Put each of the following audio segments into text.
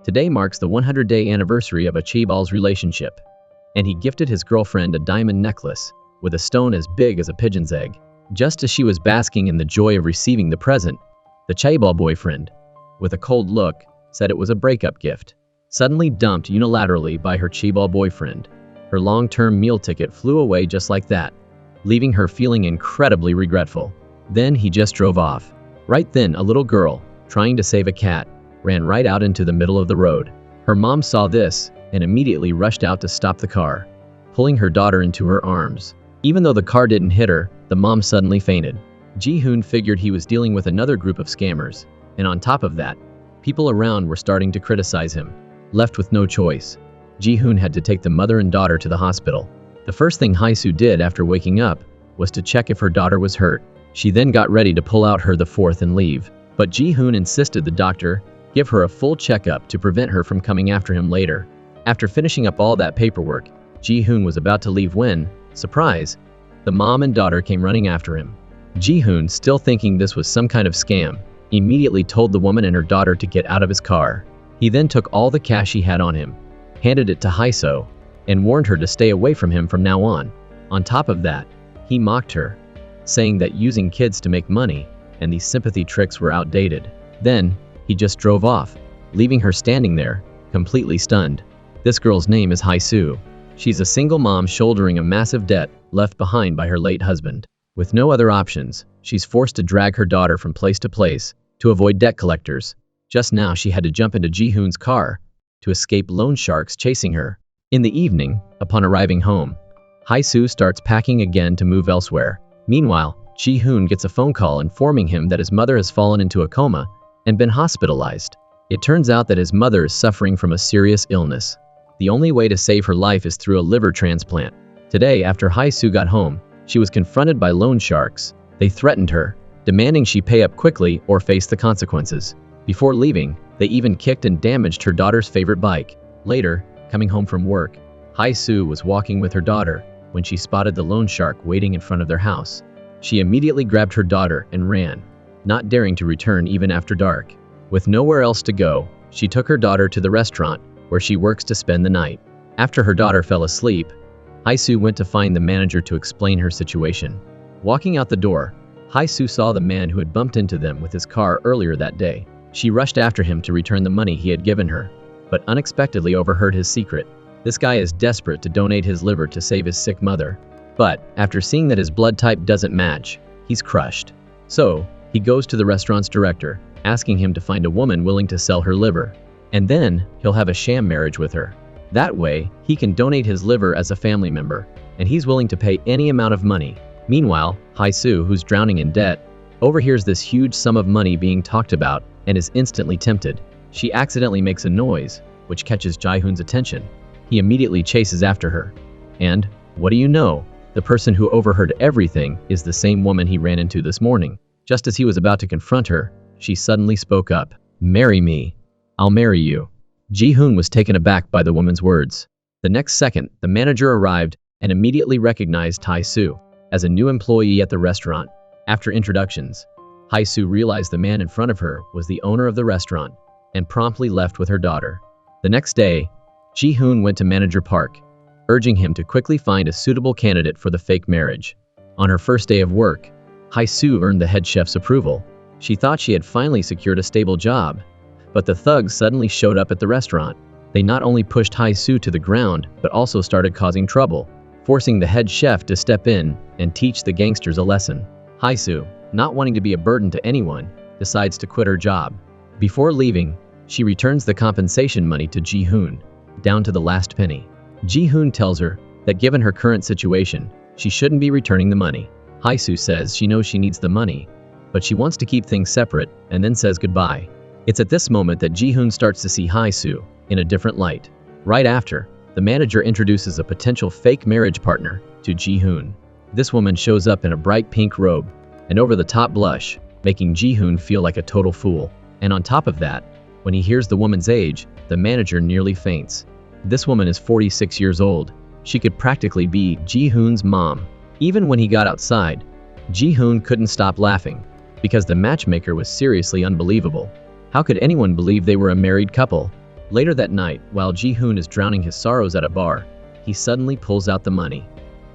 Today marks the 100-day anniversary of a Chaebol's relationship, and he gifted his girlfriend a diamond necklace with a stone as big as a pigeon's egg. Just as she was basking in the joy of receiving the present, the Chaebol boyfriend, with a cold look, said it was a breakup gift. Suddenly dumped unilaterally by her Chaebol boyfriend, her long-term meal ticket flew away just like that, leaving her feeling incredibly regretful. Then he just drove off. Right then, a little girl, trying to save a cat, ran right out into the middle of the road. Her mom saw this and immediately rushed out to stop the car, pulling her daughter into her arms. Even though the car didn't hit her, the mom suddenly fainted. Ji-hoon figured he was dealing with another group of scammers, and on top of that, people around were starting to criticize him. Left with no choice, Ji-hoon had to take the mother and daughter to the hospital. The first thing Hae-soo did after waking up was to check if her daughter was hurt. She then got ready to pull out her the fourth and leave. But Ji-hoon insisted the doctor give her a full checkup to prevent her from coming after him later. After finishing up all that paperwork, Ji-hoon was about to leave when, surprise, the mom and daughter came running after him. Ji-hoon, still thinking this was some kind of scam, immediately told the woman and her daughter to get out of his car. He then took all the cash he had on him, handed it to Hae-soo, and warned her to stay away from him from now on. On top of that, he mocked her, saying that using kids to make money and these sympathy tricks were outdated. Then, he just drove off, leaving her standing there, completely stunned. This girl's name is Hae-soo. She's a single mom shouldering a massive debt left behind by her late husband. With no other options, she's forced to drag her daughter from place to place to avoid debt collectors. Just now she had to jump into Ji-hoon's car to escape loan sharks chasing her. In the evening, upon arriving home, Hae-soo starts packing again to move elsewhere. Meanwhile, Ji-hoon gets a phone call informing him that his mother has fallen into a coma and been hospitalized. It turns out that his mother is suffering from a serious illness. The only way to save her life is through a liver transplant. Today, after Hae-soo got home, she was confronted by loan sharks. They threatened her, demanding she pay up quickly or face the consequences. Before leaving, they even kicked and damaged her daughter's favorite bike. Later, coming home from work, Hae-soo was walking with her daughter when she spotted the loan shark waiting in front of their house. She immediately grabbed her daughter and ran, not daring to return even after dark. With nowhere else to go, she took her daughter to the restaurant where she works to spend the night. After her daughter fell asleep, Hae-soo went to find the manager to explain her situation. Walking out the door, Hae-soo saw the man who had bumped into them with his car earlier that day. She rushed after him to return the money he had given her, but unexpectedly overheard his secret. This guy is desperate to donate his liver to save his sick mother. But, after seeing that his blood type doesn't match, he's crushed. So, he goes to the restaurant's director, asking him to find a woman willing to sell her liver. And then, he'll have a sham marriage with her. That way, he can donate his liver as a family member, and he's willing to pay any amount of money. Meanwhile, Hae-soo, who's drowning in debt, overhears this huge sum of money being talked about and is instantly tempted. She accidentally makes a noise, which catches Ji-hoon's attention. He immediately chases after her. And, what do you know? The person who overheard everything is the same woman he ran into this morning. Just as he was about to confront her, she suddenly spoke up. "Marry me. I'll marry you." Ji-hoon was taken aback by the woman's words. The next second, the manager arrived and immediately recognized Hae-soo as a new employee at the restaurant. After introductions, Hae-soo realized the man in front of her was the owner of the restaurant and promptly left with her daughter. The next day, Ji-hoon went to Manager Park, urging him to quickly find a suitable candidate for the fake marriage. On her first day of work, Hae-soo earned the head chef's approval. She thought she had finally secured a stable job, but the thugs suddenly showed up at the restaurant. They not only pushed Hae-soo to the ground, but also started causing trouble, forcing the head chef to step in and teach the gangsters a lesson. Hae-soo, not wanting to be a burden to anyone, decides to quit her job. Before leaving, she returns the compensation money to Ji-hoon, down to the last penny. Ji-hoon tells her that given her current situation, she shouldn't be returning the money. Hae-soo says she knows she needs the money, but she wants to keep things separate and then says goodbye. It's at this moment that Ji-hoon starts to see Hae-soo in a different light. Right after, the manager introduces a potential fake marriage partner to Ji-hoon. This woman shows up in a bright pink robe and over-the-top blush, making Ji-hoon feel like a total fool. And on top of that, when he hears the woman's age, the manager nearly faints. This woman is 46 years old. She could practically be Ji-hoon's mom. Even when he got outside, Ji-hoon couldn't stop laughing, because the matchmaker was seriously unbelievable. How could anyone believe they were a married couple? Later that night, while Ji-hoon is drowning his sorrows at a bar, he suddenly pulls out the money.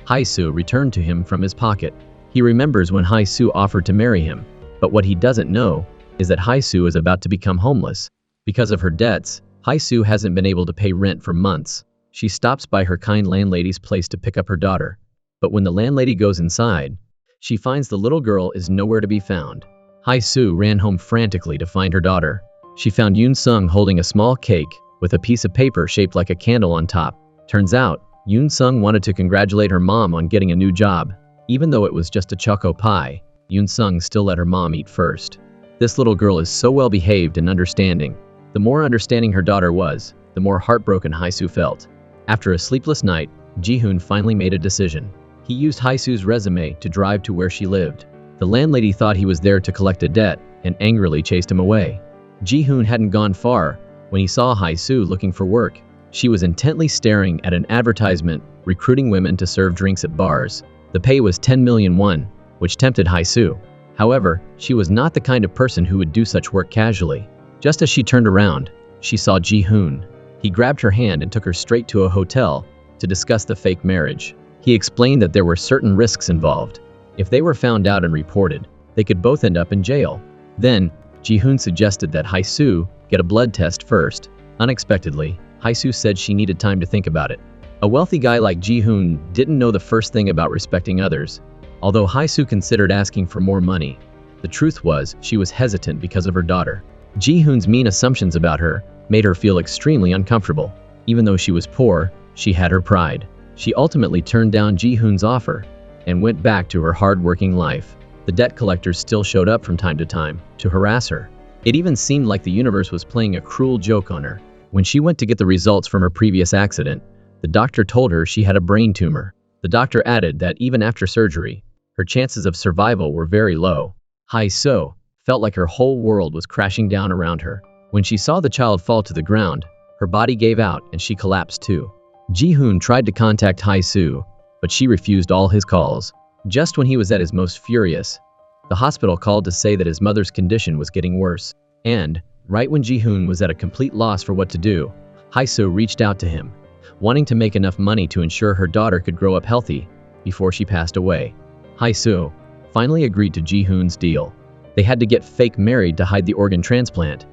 Hae-soo returned to him from his pocket. He remembers when Hae-soo offered to marry him, but what he doesn't know is that Hae-soo is about to become homeless. Because of her debts, Hae-soo hasn't been able to pay rent for months. She stops by her kind landlady's place to pick up her daughter. But when the landlady goes inside, she finds the little girl is nowhere to be found. Hae-soo ran home frantically to find her daughter. She found Yoon-sung holding a small cake with a piece of paper shaped like a candle on top. Turns out, Yoon-sung wanted to congratulate her mom on getting a new job. Even though it was just a choco pie, Yoon-sung still let her mom eat first. This little girl is so well behaved and understanding. The more understanding her daughter was, the more heartbroken Hae-soo felt. After a sleepless night, Ji-hoon finally made a decision. He used Hae-soo's resume to drive to where she lived. The landlady thought he was there to collect a debt and angrily chased him away. Ji-hoon hadn't gone far when he saw Hae-soo looking for work. She was intently staring at an advertisement recruiting women to serve drinks at bars. The pay was 10 million won, which tempted Hae-soo. However, she was not the kind of person who would do such work casually. Just as she turned around, she saw Ji-hoon. He grabbed her hand and took her straight to a hotel to discuss the fake marriage. He explained that there were certain risks involved. If they were found out and reported, they could both end up in jail. Then, Ji-hoon suggested that Hae-soo get a blood test first. Unexpectedly, Hae-soo said she needed time to think about it. A wealthy guy like Ji-hoon didn't know the first thing about respecting others. Although Hae-soo considered asking for more money, the truth was she was hesitant because of her daughter. Ji-hoon's mean assumptions about her made her feel extremely uncomfortable. Even though she was poor, she had her pride. She ultimately turned down Ji-hoon's offer and went back to her hard-working life. The debt collectors still showed up from time to time to harass her. It even seemed like the universe was playing a cruel joke on her. When she went to get the results from her previous accident, the doctor told her she had a brain tumor. The doctor added that even after surgery, her chances of survival were very low. Hae-soo felt like her whole world was crashing down around her. When she saw the child fall to the ground, her body gave out and she collapsed too. Ji-hoon tried to contact Hae-soo, but she refused all his calls. Just when he was at his most furious, the hospital called to say that his mother's condition was getting worse. And, right when Ji-hoon was at a complete loss for what to do, Hae-soo reached out to him, wanting to make enough money to ensure her daughter could grow up healthy before she passed away. Hae-soo finally agreed to Ji-hoon's deal. They had to get fake married to hide the organ transplant,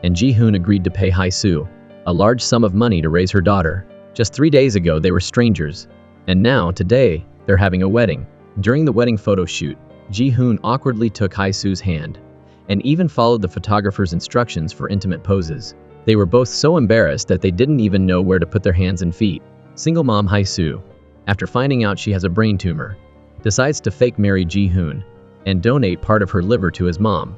and Ji-hoon agreed to pay Hae-soo a large sum of money to raise her daughter. Just 3 days ago they were strangers, and now, today, they're having a wedding. During the wedding photo shoot, Ji-hoon awkwardly took Hae-soo's hand, and even followed the photographer's instructions for intimate poses. They were both so embarrassed that they didn't even know where to put their hands and feet. Single mom Hae-soo, after finding out she has a brain tumor, decides to fake marry Ji-hoon and donate part of her liver to his mom,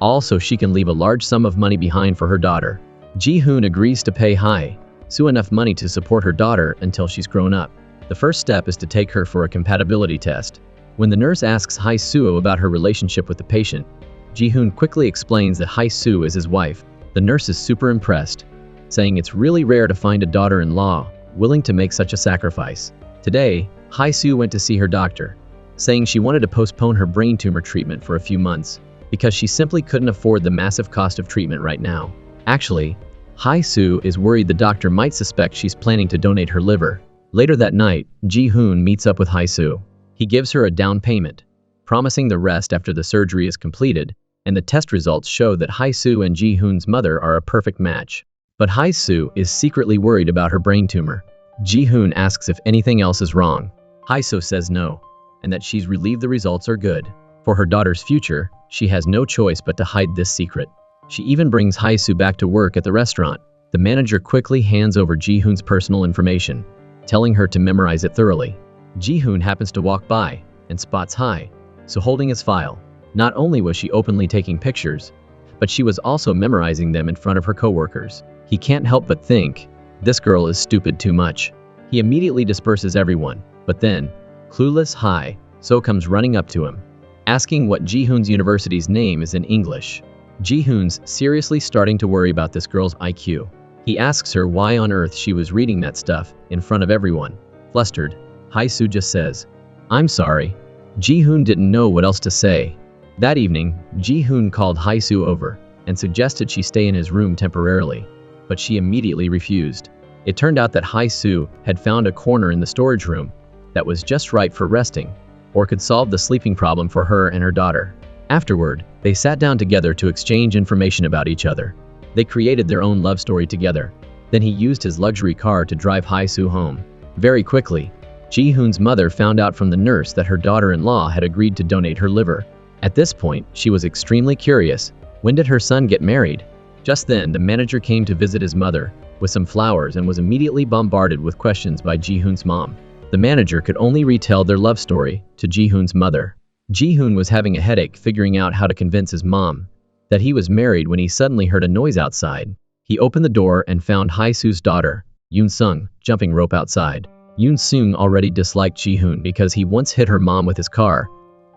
all so she can leave a large sum of money behind for her daughter. Ji-hoon agrees to pay Hae-soo enough money to support her daughter until she's grown up. The first step is to take her for a compatibility test. When the nurse asks Hae-soo about her relationship with the patient, Ji-hoon quickly explains that Hae-soo is his wife. The nurse is super impressed, saying it's really rare to find a daughter-in-law willing to make such a sacrifice. Today, Hae-soo went to see her doctor, saying she wanted to postpone her brain tumor treatment for a few months because she simply couldn't afford the massive cost of treatment right now. Actually, Hae-soo is worried the doctor might suspect she's planning to donate her liver. Later that night, Ji-hoon meets up with Hae-soo. He gives her a down payment, promising the rest after the surgery is completed, and the test results show that Hae-soo and Ji-hoon's mother are a perfect match. But Hae-soo is secretly worried about her brain tumor. Ji-hoon asks if anything else is wrong. Hae-soo says no, and that she's relieved the results are good. For her daughter's future, she has no choice but to hide this secret. She even brings Hae-soo back to work at the restaurant. The manager quickly hands over Ji-hoon's personal information, telling her to memorize it thoroughly. Ji-hoon happens to walk by and spots Hae-soo holding his file. Not only was she openly taking pictures, but she was also memorizing them in front of her coworkers. He can't help but think, this girl is stupid too much. He immediately disperses everyone, but then, clueless Hae-soo comes running up to him, asking what Ji-hoon's university's name is in English. Ji-hoon's seriously starting to worry about this girl's IQ. He asks her why on earth she was reading that stuff in front of everyone. Flustered, Hae-soo just says, "I'm sorry." Ji-hoon didn't know what else to say. That evening, Ji-hoon called Hae-soo over and suggested she stay in his room temporarily. but she immediately refused. It turned out that Hai-soo had found a corner in the storage room that was just right for resting, or could solve the sleeping problem for her and her daughter. Afterward, they sat down together to exchange information about each other. They created their own love story together. Then he used his luxury car to drive Hai-soo home. Very quickly, Ji-hoon's mother found out from the nurse that her daughter-in-law had agreed to donate her liver. At this point, she was extremely curious. When did her son get married? Just then, the manager came to visit his mother with some flowers and was immediately bombarded with questions by Ji-hoon's mom. The manager could only retell their love story to Ji-hoon's mother. Ji-hoon was having a headache figuring out how to convince his mom that he was married when he suddenly heard a noise outside. He opened the door and found Hai-soo's daughter, Yoon-sung, jumping rope outside. Yoon-sung already disliked Ji-hoon because he once hit her mom with his car,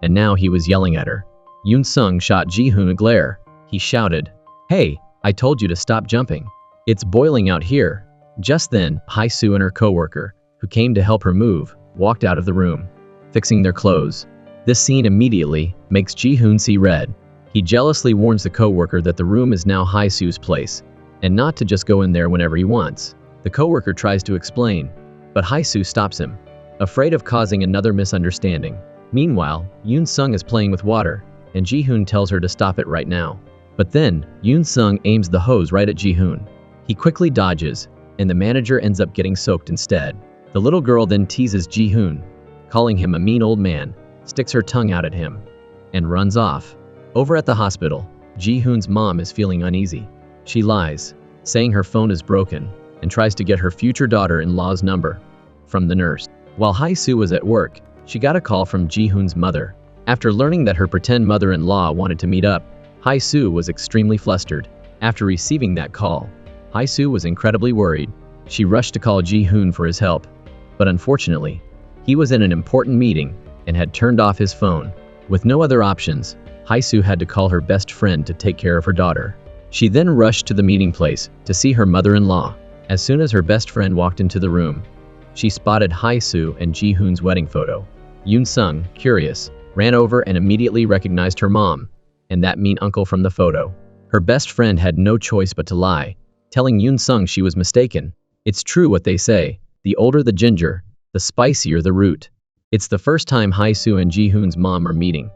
and now he was yelling at her. Yoon-sung shot Ji-hoon a glare. He shouted, "Hey, I told you to stop jumping. It's boiling out here." Just then, Hai-soo and her coworker, who came to help her move, walked out of the room, fixing their clothes. This scene immediately makes Ji-hoon see red. He jealously warns the coworker that the room is now Hai-soo's place, and not to just go in there whenever he wants. The coworker tries to explain, but Hai-soo stops him, afraid of causing another misunderstanding. Meanwhile, Yoon-sung is playing with water, and Ji-hoon tells her to stop it right now. But then, Yoon-sung aims the hose right at Ji-hoon. He quickly dodges, and the manager ends up getting soaked instead. The little girl then teases Ji-hoon, calling him a mean old man, sticks her tongue out at him, and runs off. Over at the hospital, Ji-hoon's mom is feeling uneasy. She lies, saying her phone is broken, and tries to get her future daughter-in-law's number from the nurse. While Hai-soo was at work, she got a call from Ji-hoon's mother. After learning that her pretend mother-in-law wanted to meet up, Hai-soo was extremely flustered. After receiving that call, Hai-soo was incredibly worried. She rushed to call Ji-hoon for his help, but unfortunately, he was in an important meeting and had turned off his phone. With no other options, Hai-soo had to call her best friend to take care of her daughter. She then rushed to the meeting place to see her mother-in-law. As soon as her best friend walked into the room, she spotted Hai-soo and Ji-hoon's wedding photo. Yoon-sung, curious, ran over and immediately recognized her mom and that mean uncle from the photo. Her best friend had no choice but to lie, telling Yoon-sung she was mistaken. It's true what they say, the older the ginger, the spicier the root. It's the first time Hai-soo and Ji-hoon's mom are meeting,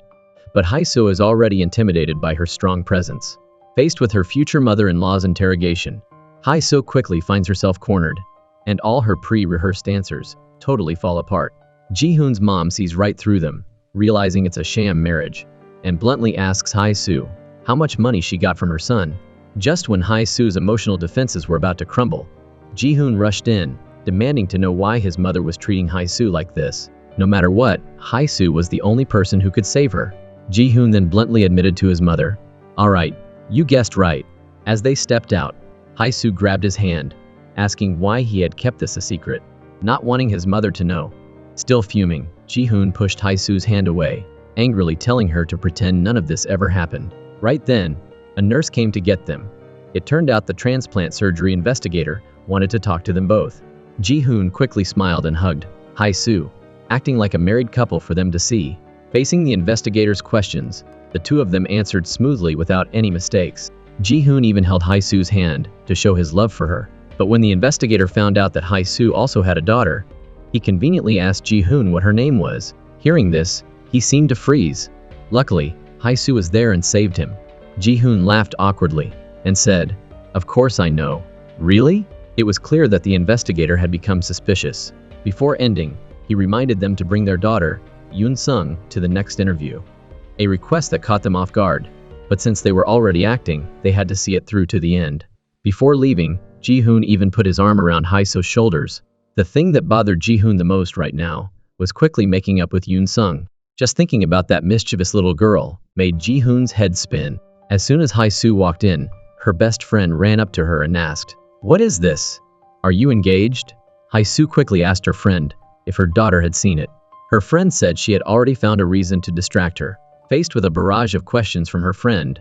but Hai-soo is already intimidated by her strong presence. Faced with her future mother-in-law's interrogation, Hai-soo quickly finds herself cornered, and all her pre-rehearsed answers totally fall apart. Ji-hoon's mom sees right through them, realizing it's a sham marriage, and bluntly asks Hai-soo how much money she got from her son. Just when Hai-soo's emotional defenses were about to crumble, Ji-hoon rushed in, demanding to know why his mother was treating Hai-soo like this. No matter what, Hai-soo was the only person who could save her. Ji-hoon then bluntly admitted to his mother, "Alright, you guessed right." As they stepped out, Hai-soo grabbed his hand, asking why he had kept this a secret, not wanting his mother to know. Still fuming, Ji-hoon pushed Hai-soo's hand away, angrily telling her to pretend none of this ever happened. Right then, a nurse came to get them. It turned out the transplant surgery investigator wanted to talk to them both. Ji-hoon quickly smiled and hugged Hai-soo, acting like a married couple for them to see. Facing the investigator's questions, the two of them answered smoothly without any mistakes. Ji-hoon even held Hai-soo's hand to show his love for her. But when the investigator found out that Hai-soo also had a daughter, he conveniently asked Ji-hoon what her name was. Hearing this, he seemed to freeze. Luckily, Hai-soo was there and saved him. Ji-hoon laughed awkwardly and said, "Of course I know." "Really?" It was clear that the investigator had become suspicious. Before ending, he reminded them to bring their daughter, Yoon-sung, to the next interview. A request that caught them off guard, but since they were already acting, they had to see it through to the end. Before leaving, Ji-hoon even put his arm around Hai-soo's shoulders. The thing that bothered Ji-hoon the most right now was quickly making up with Yoon-sung. Just thinking about that mischievous little girl made Ji-hoon's head spin. As soon as Hai-soo walked in, her best friend ran up to her and asked, "What is this? Are you engaged?" Hai-soo quickly asked her friend if her daughter had seen it. Her friend said she had already found a reason to distract her. Faced with a barrage of questions from her friend,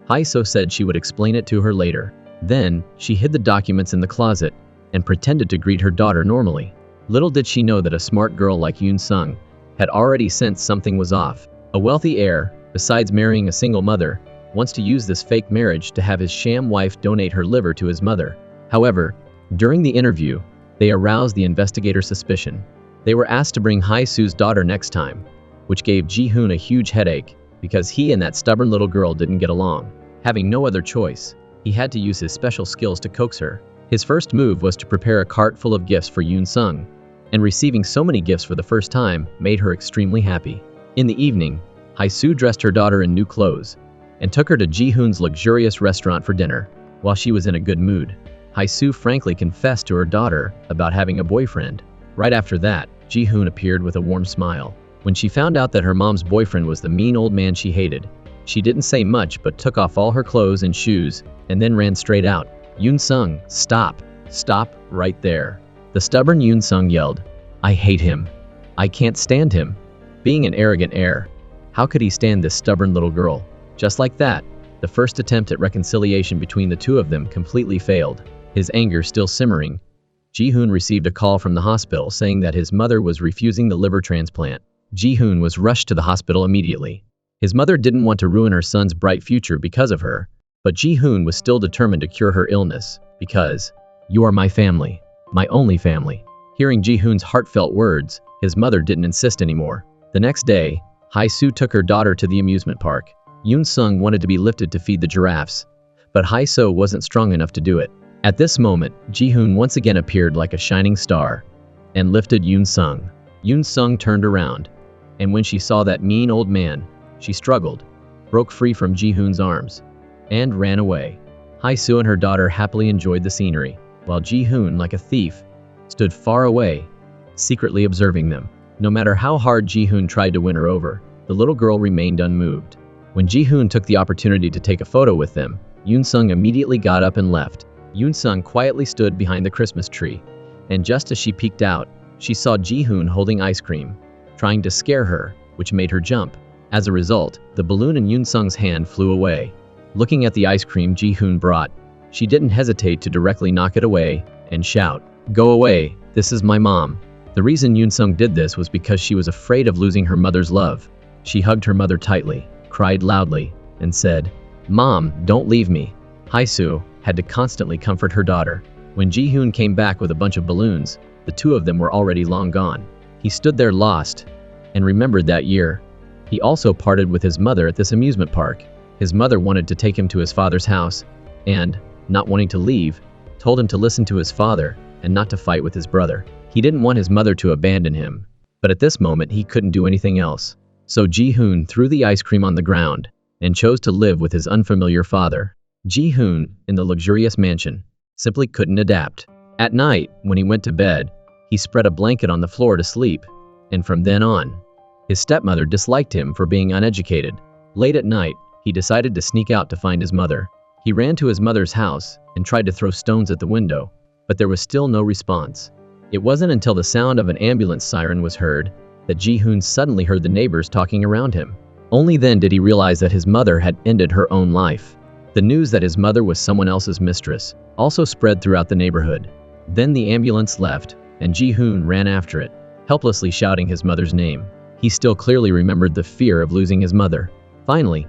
Hai-soo said she would explain it to her later. Then, she hid the documents in the closet and pretended to greet her daughter normally. Little did she know that a smart girl like Yoon-sung had already sensed something was off. A wealthy heir, besides marrying a single mother, wants to use this fake marriage to have his sham wife donate her liver to his mother. However, during the interview, they aroused the investigator's suspicion. They were asked to bring Hai-Su's daughter next time, which gave Ji-hoon a huge headache because he and that stubborn little girl didn't get along. Having no other choice, he had to use his special skills to coax her. His first move was to prepare a cart full of gifts for Yoon-sung, and receiving so many gifts for the first time made her extremely happy. In the evening, Hai-Su dressed her daughter in new clothes and took her to Ji-hoon's luxurious restaurant for dinner. While she was in a good mood, Hai-Su frankly confessed to her daughter about having a boyfriend. Right after that, Ji-hoon appeared with a warm smile. When she found out that her mom's boyfriend was the mean old man she hated, she didn't say much but took off all her clothes and shoes and then ran straight out. Yoon-sung, stop! Stop right there! The stubborn Yoon-sung yelled. I hate him. I can't stand him. Being an arrogant heir, how could he stand this stubborn little girl? Just like that, the first attempt at reconciliation between the two of them completely failed. His anger still simmering, Ji-hoon received a call from the hospital saying that his mother was refusing the liver transplant. Ji-hoon was rushed to the hospital immediately. His mother didn't want to ruin her son's bright future because of her, but Ji-hoon was still determined to cure her illness, because, you are my family, my only family. Hearing Ji-hoon's heartfelt words, his mother didn't insist anymore. The next day, Hai-Su took her daughter to the amusement park. Yoon-sung wanted to be lifted to feed the giraffes, but Hai-So wasn't strong enough to do it. At this moment, Ji-hoon once again appeared like a shining star and lifted Yoon-sung. Yoon-sung turned around, and when she saw that mean old man, she struggled, broke free from Ji-hoon's arms, and ran away. Hai-Su and her daughter happily enjoyed the scenery, while Ji-hoon, like a thief, stood far away, secretly observing them. No matter how hard Ji-hoon tried to win her over, the little girl remained unmoved. When Ji-hoon took the opportunity to take a photo with them, Yoon-sung immediately got up and left. Yoon-sung quietly stood behind the Christmas tree, and just as she peeked out, she saw Ji-hoon holding ice cream, trying to scare her, which made her jump. As a result, the balloon in Yoon-sung's hand flew away. Looking at the ice cream Ji-hoon brought, she didn't hesitate to directly knock it away and shout, "Go away, this is my mom." The reason Yoon-sung did this was because she was afraid of losing her mother's love. She hugged her mother tightly, cried loudly, and said, "Mom, don't leave me." Hai-Su had to constantly comfort her daughter. When Ji-hoon came back with a bunch of balloons, the two of them were already long gone. He stood there lost and remembered that year. He also parted with his mother at this amusement park. His mother wanted to take him to his father's house and, not wanting to leave, told him to listen to his father and not to fight with his brother. He didn't want his mother to abandon him, but at this moment he couldn't do anything else. So Ji-hoon threw the ice cream on the ground and chose to live with his unfamiliar father. Ji-hoon, in the luxurious mansion, simply couldn't adapt. At night, when he went to bed, he spread a blanket on the floor to sleep, and from then on, his stepmother disliked him for being uneducated. Late at night, he decided to sneak out to find his mother. He ran to his mother's house and tried to throw stones at the window, but there was still no response. It wasn't until the sound of an ambulance siren was heard that Ji-hoon suddenly heard the neighbors talking around him. Only then did he realize that his mother had ended her own life. The news that his mother was someone else's mistress also spread throughout the neighborhood. Then the ambulance left, and Ji-hoon ran after it, helplessly shouting his mother's name. He still clearly remembered the fear of losing his mother. Finally,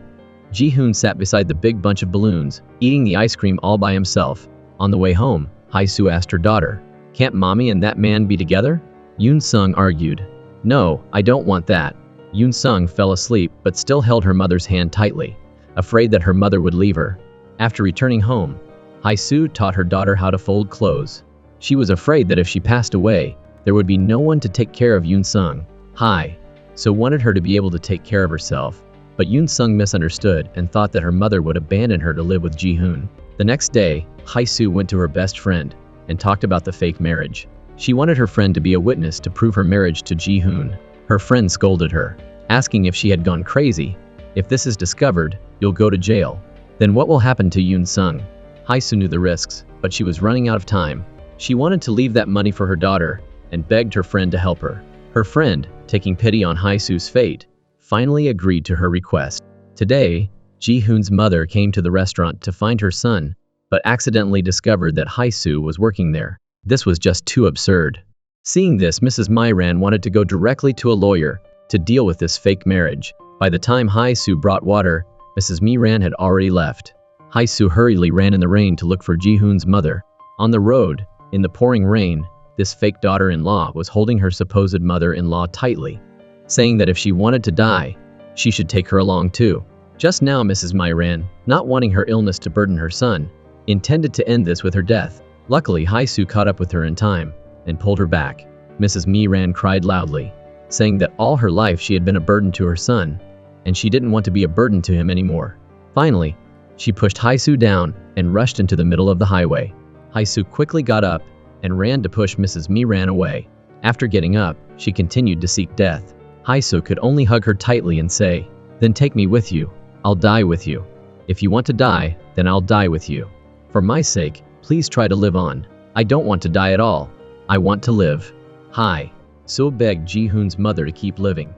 Ji-hoon sat beside the big bunch of balloons, eating the ice cream all by himself. On the way home, Hai-Su asked her daughter, "Can't mommy and that man be together?" Yoon-sung argued, "No, I don't want that." Yoon-sung fell asleep but still held her mother's hand tightly, afraid that her mother would leave her. After returning home, Hai-Su taught her daughter how to fold clothes. She was afraid that if she passed away, there would be no one to take care of Yoon-sung. Hai-Su wanted her to be able to take care of herself, but Yoon-sung misunderstood and thought that her mother would abandon her to live with Ji-hoon. The next day, Hai-Su went to her best friend and talked about the fake marriage. She wanted her friend to be a witness to prove her marriage to Ji-hoon. Her friend scolded her, asking if she had gone crazy. "If this is discovered, you'll go to jail. Then what will happen to Yoon-sung?" Hai-Su knew the risks, but she was running out of time. She wanted to leave that money for her daughter and begged her friend to help her. Her friend, taking pity on Hai-Su's fate, finally agreed to her request. Today, Ji-hoon's mother came to the restaurant to find her son, but accidentally discovered that Hai-Su was working there. This was just too absurd. Seeing this, Mrs. Myran wanted to go directly to a lawyer to deal with this fake marriage. By the time Hai-Su brought water, Mrs. Myran had already left. Hai-Su hurriedly ran in the rain to look for Ji-hoon's mother. On the road, in the pouring rain, this fake daughter-in-law was holding her supposed mother-in-law tightly, saying that if she wanted to die, she should take her along too. Just now Mrs. Myran, not wanting her illness to burden her son, intended to end this with her death. Luckily, Haisu caught up with her in time and pulled her back. Mrs. Myran cried loudly, saying that all her life she had been a burden to her son, and she didn't want to be a burden to him anymore. Finally, she pushed Haisu down and rushed into the middle of the highway. Haisu quickly got up and ran to push Mrs. Myran away. After getting up, she continued to seek death. Haisu could only hug her tightly and say, "Then take me with you. I'll die with you. If you want to die, then I'll die with you. For my sake, please try to live on. I don't want to die at all. I want to live." Haisu begged Ji-hoon's mother to keep living.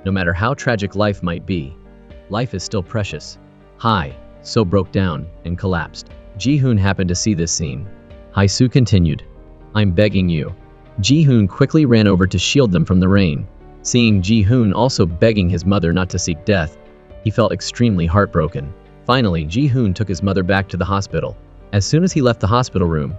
No matter how tragic life might be, life is still precious. Haisu broke down and collapsed. Ji-hoon happened to see this scene. Haisu continued, "I'm begging you." Ji-hoon quickly ran over to shield them from the rain. Seeing Ji-hoon also begging his mother not to seek death, he felt extremely heartbroken. Finally, Ji-hoon took his mother back to the hospital. As soon as he left the hospital room,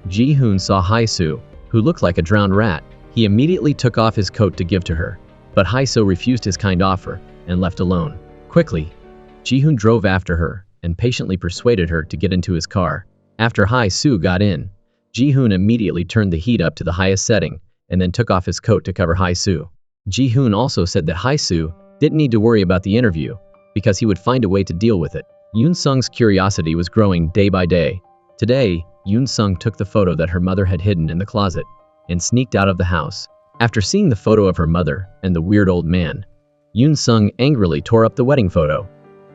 Ji-hoon saw Haisu, who looked like a drowned rat. He immediately took off his coat to give to her, but Haisu refused his kind offer and left alone. Quickly, Ji-hoon drove after her and patiently persuaded her to get into his car. After Haisu got in, Ji-hoon immediately turned the heat up to the highest setting and then took off his coat to cover Haisu. Ji-hoon also said that Haisu didn't need to worry about the interview because he would find a way to deal with it. Yoon-sung's curiosity was growing day by day. Today, Yoon-sung took the photo that her mother had hidden in the closet and sneaked out of the house. After seeing the photo of her mother and the weird old man, Yoon-sung angrily tore up the wedding photo.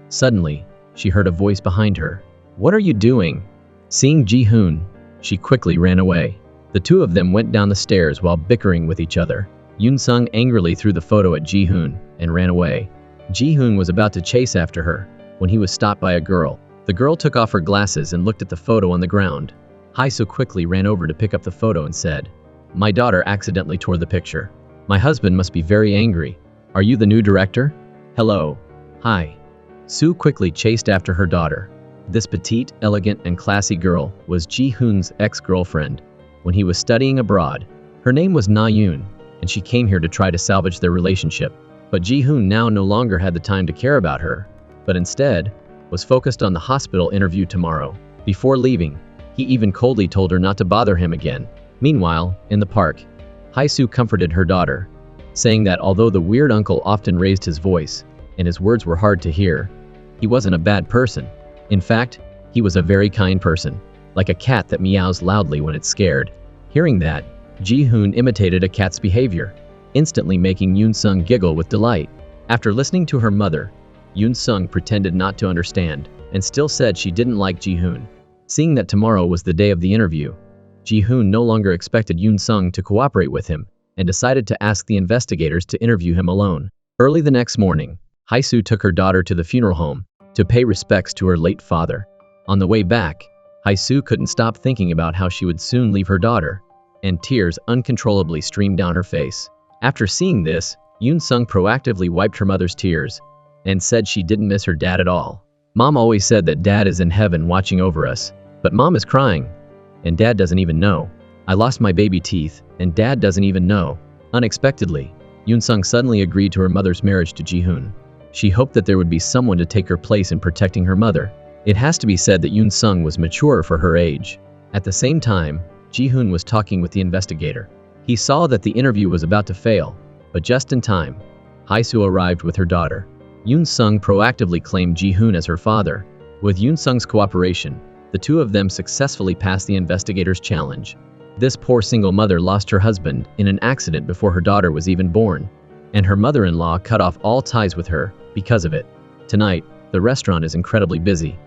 Suddenly, she heard a voice behind her. "What are you doing?" Seeing Ji-hoon, she quickly ran away. The two of them went down the stairs while bickering with each other. Yoon-sung angrily threw the photo at Ji-hoon and ran away. Ji-hoon was about to chase after her when he was stopped by a girl. The girl took off her glasses and looked at the photo on the ground. Haisu quickly ran over to pick up the photo and said, "My daughter accidentally tore the picture. My husband must be very angry. Are you the new director?" "Hello." Haisu quickly chased after her daughter. This petite, elegant, and classy girl was Ji-hoon's ex-girlfriend when he was studying abroad. Her name was Na-yoon, and she came here to try to salvage their relationship. But Ji-hoon now no longer had the time to care about her, but instead was focused on the hospital interview tomorrow. Before leaving, he even coldly told her not to bother him again. Meanwhile, in the park, Haisu comforted her daughter, saying that although the weird uncle often raised his voice and his words were hard to hear, he wasn't a bad person. In fact, he was a very kind person, like a cat that meows loudly when it's scared. Hearing that, Ji-hoon imitated a cat's behavior, instantly making Yoon-sung giggle with delight. After listening to her mother, Yoon-sung pretended not to understand and still said she didn't like Ji-hoon. Seeing that tomorrow was the day of the interview, Ji-hoon no longer expected Yoon-sung to cooperate with him and decided to ask the investigators to interview him alone. Early the next morning, Haisu took her daughter to the funeral home to pay respects to her late father. On the way back, Haisu couldn't stop thinking about how she would soon leave her daughter, and tears uncontrollably streamed down her face. After seeing this, Yoon-sung proactively wiped her mother's tears and said she didn't miss her dad at all. "Mom always said that dad is in heaven watching over us, but mom is crying, and dad doesn't even know. I lost my baby teeth, and dad doesn't even know." Unexpectedly, Yoon-sung suddenly agreed to her mother's marriage to Ji-hoon. She hoped that there would be someone to take her place in protecting her mother. It has to be said that Yoon-sung was mature for her age. At the same time, Ji-hoon was talking with the investigator. He saw that the interview was about to fail, but just in time, Haisu arrived with her daughter. Yoon-sung proactively claimed Ji-hoon as her father. With Yoon-sung's cooperation, the two of them successfully passed the investigator's challenge. This poor single mother lost her husband in an accident before her daughter was even born, and her mother-in-law cut off all ties with her because of it. Tonight, the restaurant is incredibly busy,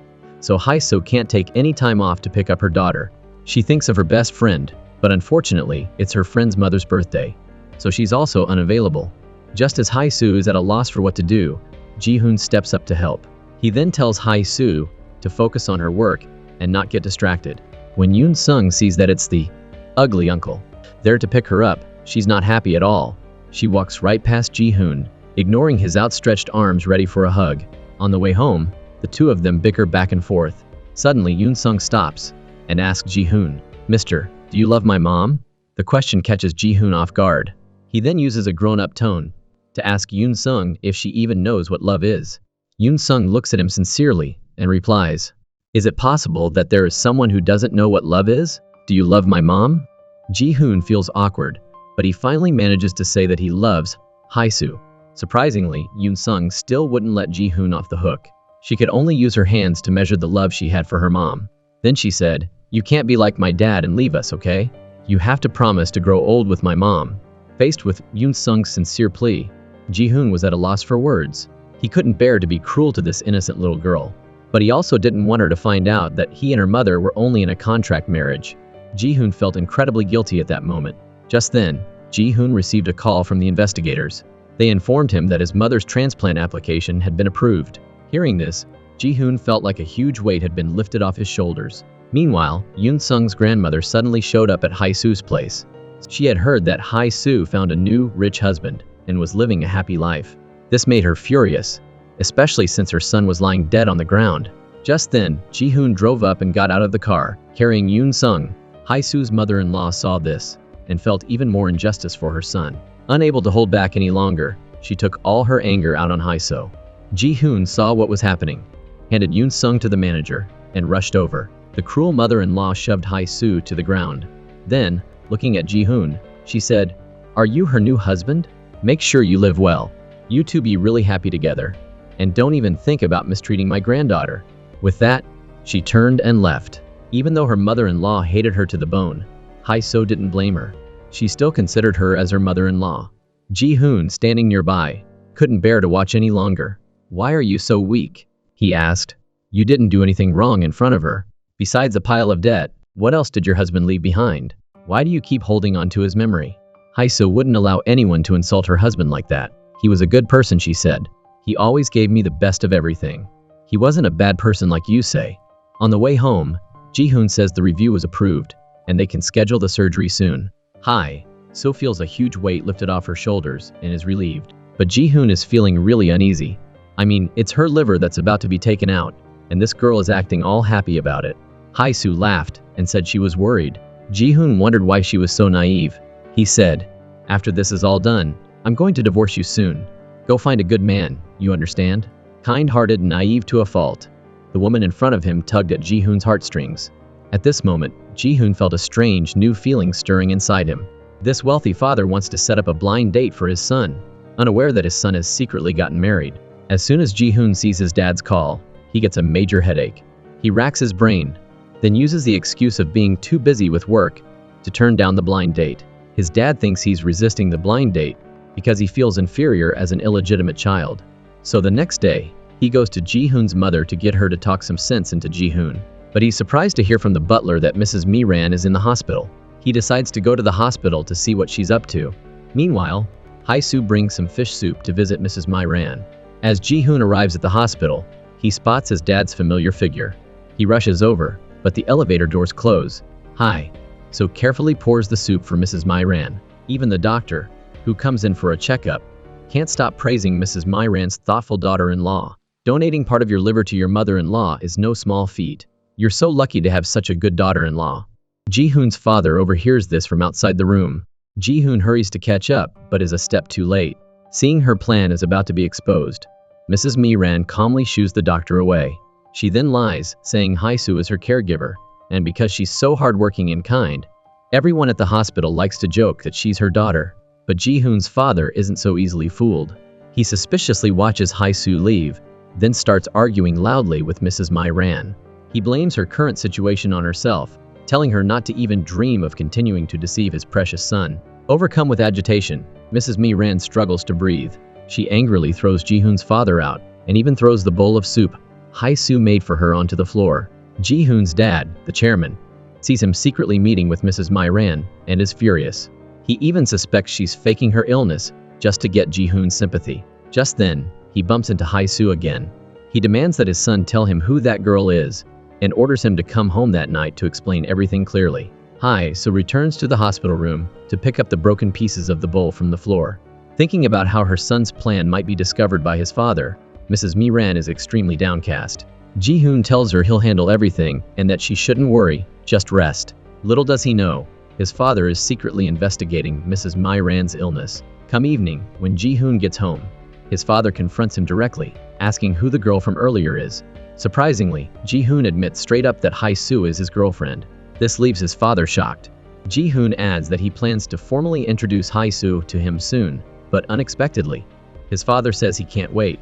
so Haisu can't take any time off to pick up her daughter. She thinks of her best friend, but unfortunately, it's her friend's mother's birthday, so she's also unavailable. Just as Haisu is at a loss for what to do, Ji-hoon steps up to help. He then tells Haisu to focus on her work and not get distracted. When Yoon-sung sees that it's the ugly uncle there to pick her up, she's not happy at all. She walks right past Ji-hoon, ignoring his outstretched arms ready for a hug. On the way home, the two of them bicker back and forth. Suddenly, Yoon-sung stops and asks Ji-hoon, "Mister, do you love my mom?" The question catches Ji-hoon off guard. He then uses a grown-up tone to ask Yoon-sung if she even knows what love is. Yoon-sung looks at him sincerely and replies, "Is it possible that there is someone who doesn't know what love is? Do you love my mom?" Ji-hoon feels awkward, but he finally manages to say that he loves Hae-soo. Surprisingly, Yoon-sung still wouldn't let Ji-hoon off the hook. She could only use her hands to measure the love she had for her mom. Then she said, "You can't be like my dad and leave us, okay? You have to promise to grow old with my mom." Faced with Yoon-sung's sincere plea, Ji-hoon was at a loss for words. He couldn't bear to be cruel to this innocent little girl. But he also didn't want her to find out that he and her mother were only in a contract marriage. Ji-hoon felt incredibly guilty at that moment. Just then, Ji-hoon received a call from the investigators. They informed him that his mother's transplant application had been approved. Hearing this, Ji-hoon felt like a huge weight had been lifted off his shoulders. Meanwhile, Yoon-sung's grandmother suddenly showed up at Hae-soo's place. She had heard that Hae-soo found a new, rich husband and was living a happy life. This made her furious, especially since her son was lying dead on the ground. Just then, Ji-hoon drove up and got out of the car, carrying Yoon-sung. Hae-soo's mother-in-law saw this and felt even more injustice for her son. Unable to hold back any longer, she took all her anger out on Hae-soo. Ji-hoon saw what was happening, handed Yoon-sung to the manager, and rushed over. The cruel mother-in-law shoved Hae-soo to the ground. Then, looking at Ji-hoon, she said, "Are you her new husband? Make sure you live well. You two be really happy together. And don't even think about mistreating my granddaughter." With that, she turned and left. Even though her mother-in-law hated her to the bone, Hae-soo didn't blame her. She still considered her as her mother-in-law. Ji-hoon, standing nearby, couldn't bear to watch any longer. "Why are you so weak?" he asked. "You didn't do anything wrong in front of her. Besides a pile of debt, what else did your husband leave behind? Why do you keep holding on to his memory?" Hae-soo wouldn't allow anyone to insult her husband like that. "He was a good person," she said. "He always gave me the best of everything. He wasn't a bad person like you say." On the way home, Ji-hoon says the review was approved, and they can schedule the surgery soon. Hae-soo feels a huge weight lifted off her shoulders and is relieved. But Ji-hoon is feeling really uneasy. I mean, it's her liver that's about to be taken out, and this girl is acting all happy about it. Hae-soo laughed and said she was worried. Ji-hoon wondered why she was so naive. He said, "After this is all done, I'm going to divorce you soon. Go find a good man, you understand?" Kind-hearted and naive to a fault, the woman in front of him tugged at Ji-hoon's heartstrings. At this moment, Ji-hoon felt a strange, new feeling stirring inside him. This wealthy father wants to set up a blind date for his son, unaware that his son has secretly gotten married. As soon as Ji-hoon sees his dad's call, he gets a major headache. He racks his brain, then uses the excuse of being too busy with work to turn down the blind date. His dad thinks he's resisting the blind date because he feels inferior as an illegitimate child. So the next day, he goes to Ji-hoon's mother to get her to talk some sense into Ji-hoon. But he's surprised to hear from the butler that Mrs. Mi-ran is in the hospital. He decides to go to the hospital to see what she's up to. Meanwhile, Hae-soo brings some fish soup to visit Mrs. Mi-ran. As Ji-hoon arrives at the hospital, he spots his dad's familiar figure. He rushes over, but the elevator doors close. Hae-soo carefully pours the soup for Mrs. Mi-ran. Even the doctor, who comes in for a checkup, can't stop praising Mrs. Mi-ran's thoughtful daughter-in-law. Donating part of your liver to your mother-in-law is no small feat. You're so lucky to have such a good daughter-in-law. Ji-hoon's father overhears this from outside the room. Ji-hoon hurries to catch up, but is a step too late. Seeing her plan is about to be exposed, Mrs. Mi-ran calmly shoos the doctor away. She then lies, saying Hae-soo is her caregiver, and because she's so hardworking and kind, everyone at the hospital likes to joke that she's her daughter. But Ji-hoon's father isn't so easily fooled. He suspiciously watches Hae-soo leave, then starts arguing loudly with Mrs. Mi-ran. He blames her current situation on herself, telling her not to even dream of continuing to deceive his precious son. Overcome with agitation, Mrs. Mi-ran struggles to breathe. She angrily throws Ji-hoon's father out, and even throws the bowl of soup Hae-soo made for her onto the floor. Ji-hoon's dad, the chairman, sees him secretly meeting with Mrs. Mi-ran, and is furious. He even suspects she's faking her illness, just to get Ji-hoon's sympathy. Just then, he bumps into Hae-soo again. He demands that his son tell him who that girl is, and orders him to come home that night to explain everything clearly. Hae-soo returns to the hospital room to pick up the broken pieces of the bowl from the floor. Thinking about how her son's plan might be discovered by his father, Mrs. Mi-ran is extremely downcast. Ji-hoon tells her he'll handle everything and that she shouldn't worry, just rest. Little does he know, his father is secretly investigating Mrs. Mai Ran's illness. Come evening, when Ji-hoon gets home, his father confronts him directly, asking who the girl from earlier is. Surprisingly, Ji-hoon admits straight up that Hae-soo is his girlfriend. This leaves his father shocked. Ji-hoon adds that he plans to formally introduce Hae-soo to him soon, but unexpectedly, his father says he can't wait,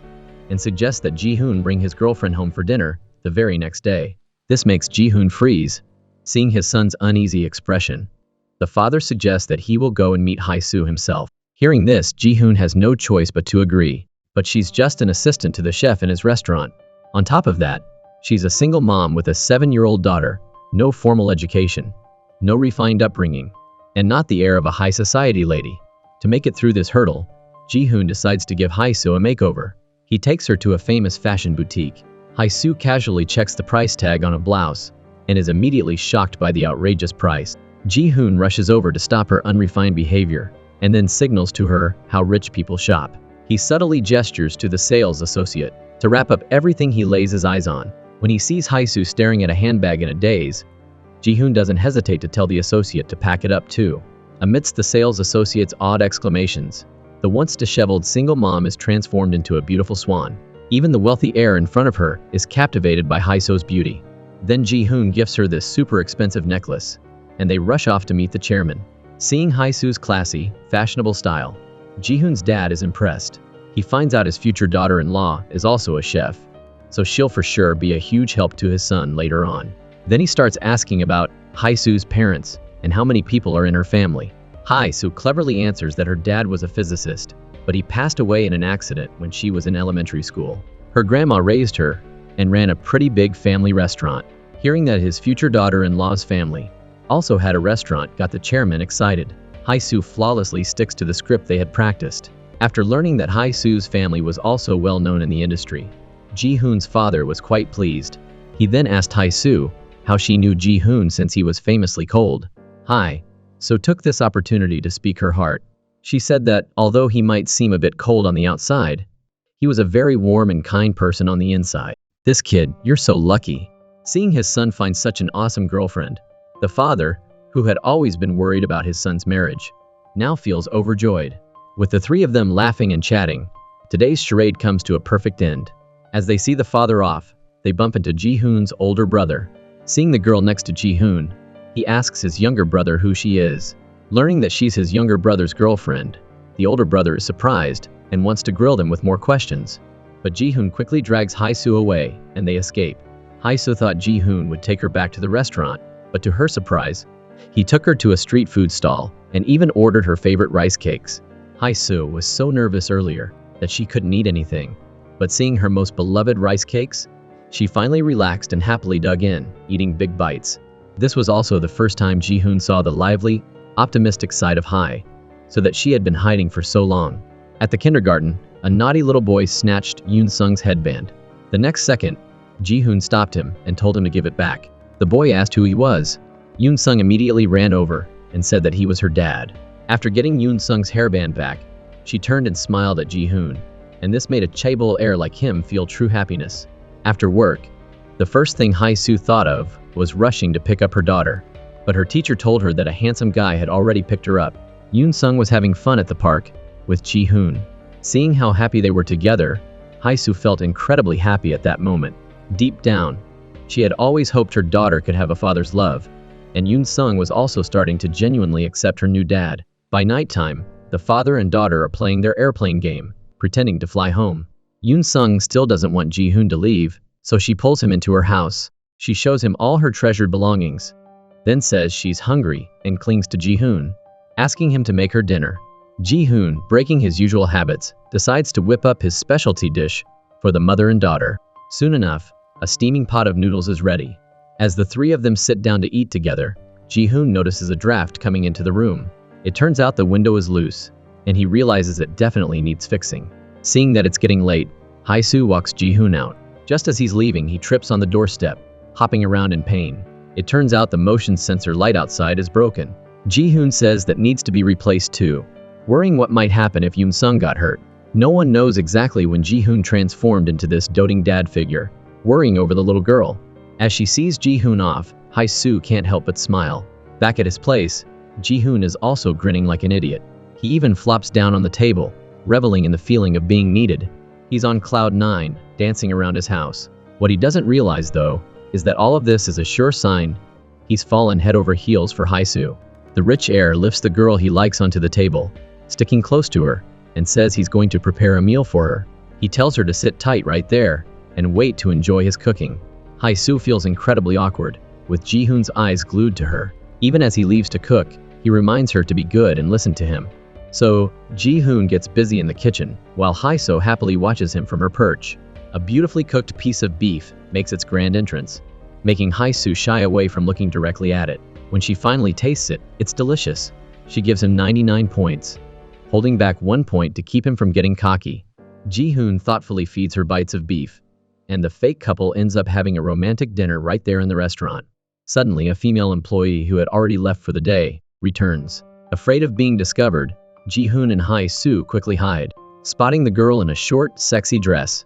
and suggests that Ji-hoon bring his girlfriend home for dinner the very next day. This makes Ji-hoon freeze, seeing his son's uneasy expression. The father suggests that he will go and meet Hae-soo himself. Hearing this, Ji-hoon has no choice but to agree, but she's just an assistant to the chef in his restaurant. On top of that, she's a single mom with a 7-year-old daughter, no formal education, no refined upbringing, and not the air of a high society lady. To make it through this hurdle, Ji-hoon decides to give Hae-soo a makeover. He takes her to a famous fashion boutique. Hae-soo casually checks the price tag on a blouse and is immediately shocked by the outrageous price. Ji-hoon rushes over to stop her unrefined behavior and then signals to her how rich people shop. He subtly gestures to the sales associate to wrap up everything he lays his eyes on. When he sees Hae-soo staring at a handbag in a daze, Ji-hoon doesn't hesitate to tell the associate to pack it up too. Amidst the sales associate's odd exclamations, the once disheveled single mom is transformed into a beautiful swan. Even the wealthy heir in front of her is captivated by Hae-soo's beauty. Then Ji-hoon gifts her this super expensive necklace, and they rush off to meet the chairman. Seeing Hae-soo's classy, fashionable style, Ji-hoon's dad is impressed. He finds out his future daughter-in-law is also a chef, so she'll for sure be a huge help to his son later on. Then he starts asking about Hae-soo's parents and how many people are in her family. Hae-soo cleverly answers that her dad was a physicist, but he passed away in an accident when she was in elementary school. Her grandma raised her and ran a pretty big family restaurant. Hearing that his future daughter-in-law's family also had a restaurant got the chairman excited. Hae-soo flawlessly sticks to the script they had practiced. After learning that Hae-soo's family was also well known in the industry, Ji-hoon's father was quite pleased. He then asked Hae-soo how she knew Ji-hoon since he was famously cold. Hae-soo took this opportunity to speak her heart. She said that, although he might seem a bit cold on the outside, he was a very warm and kind person on the inside. This kid, you're so lucky. Seeing his son find such an awesome girlfriend, the father, who had always been worried about his son's marriage, now feels overjoyed. With the three of them laughing and chatting, today's charade comes to a perfect end. As they see the father off, they bump into Ji-hoon's older brother. Seeing the girl next to Ji-hoon, he asks his younger brother who she is. Learning that she's his younger brother's girlfriend, the older brother is surprised and wants to grill them with more questions. But Ji-hoon quickly drags Hae-soo away, and they escape. Hae-soo thought Ji-hoon would take her back to the restaurant, but to her surprise, he took her to a street food stall and even ordered her favorite rice cakes. Hae-soo was so nervous earlier that she couldn't eat anything, but seeing her most beloved rice cakes, she finally relaxed and happily dug in, eating big bites. This was also the first time Ji-hoon saw the lively, optimistic side of Hae-soo that she had been hiding for so long. At the kindergarten, a naughty little boy snatched Yoon-sung's headband. The next second, Ji-hoon stopped him and told him to give it back. The boy asked who he was. Yoon-sung immediately ran over and said that he was her dad. After getting Yoon-sung's hairband back, she turned and smiled at Ji-hoon, and this made a chaebol heir like him feel true happiness. After work, the first thing Hae-soo thought of was rushing to pick up her daughter, but her teacher told her that a handsome guy had already picked her up. Yoon-sung was having fun at the park with Ji-hoon. Seeing how happy they were together, Hae-soo felt incredibly happy at that moment. Deep down, she had always hoped her daughter could have a father's love, and Yoon-sung was also starting to genuinely accept her new dad. By nighttime, the father and daughter are playing their airplane game, pretending to fly home. Yoon-sung still doesn't want Ji-hoon to leave, so she pulls him into her house. She shows him all her treasured belongings, then says she's hungry and clings to Ji-hoon, asking him to make her dinner. Ji-hoon, breaking his usual habits, decides to whip up his specialty dish for the mother and daughter. Soon enough, a steaming pot of noodles is ready. As the three of them sit down to eat together, Ji-hoon notices a draft coming into the room. It turns out the window is loose, and he realizes it definitely needs fixing. Seeing that it's getting late, Hae-soo walks Ji-hoon out. Just as he's leaving, he trips on the doorstep, hopping around in pain. It turns out the motion sensor light outside is broken. Ji-hoon says that needs to be replaced too, worrying what might happen if Yoon-sung got hurt. No one knows exactly when Ji-hoon transformed into this doting dad figure, worrying over the little girl. As she sees Ji-hoon off, Hae-soo can't help but smile. Back at his place, Ji-hoon is also grinning like an idiot. He even flops down on the table, reveling in the feeling of being needed. He's on cloud 9, dancing around his house. What he doesn't realize, though, is that all of this is a sure sign he's fallen head over heels for Hae-soo. The rich heir lifts the girl he likes onto the table, sticking close to her, and says he's going to prepare a meal for her. He tells her to sit tight right there and wait to enjoy his cooking. Hae-soo feels incredibly awkward, with Ji-hoon's eyes glued to her. Even as he leaves to cook, he reminds her to be good and listen to him. So, Ji-hoon gets busy in the kitchen, while Hae-soo happily watches him from her perch. A beautifully cooked piece of beef makes its grand entrance, making Hae-soo shy away from looking directly at it. When she finally tastes it, it's delicious. She gives him 99 points, holding back 1 point to keep him from getting cocky. Ji-hoon thoughtfully feeds her bites of beef, and the fake couple ends up having a romantic dinner right there in the restaurant. Suddenly, a female employee who had already left for the day returns. Afraid of being discovered, Ji-hoon and Hae-soo quickly hide, spotting the girl in a short, sexy dress.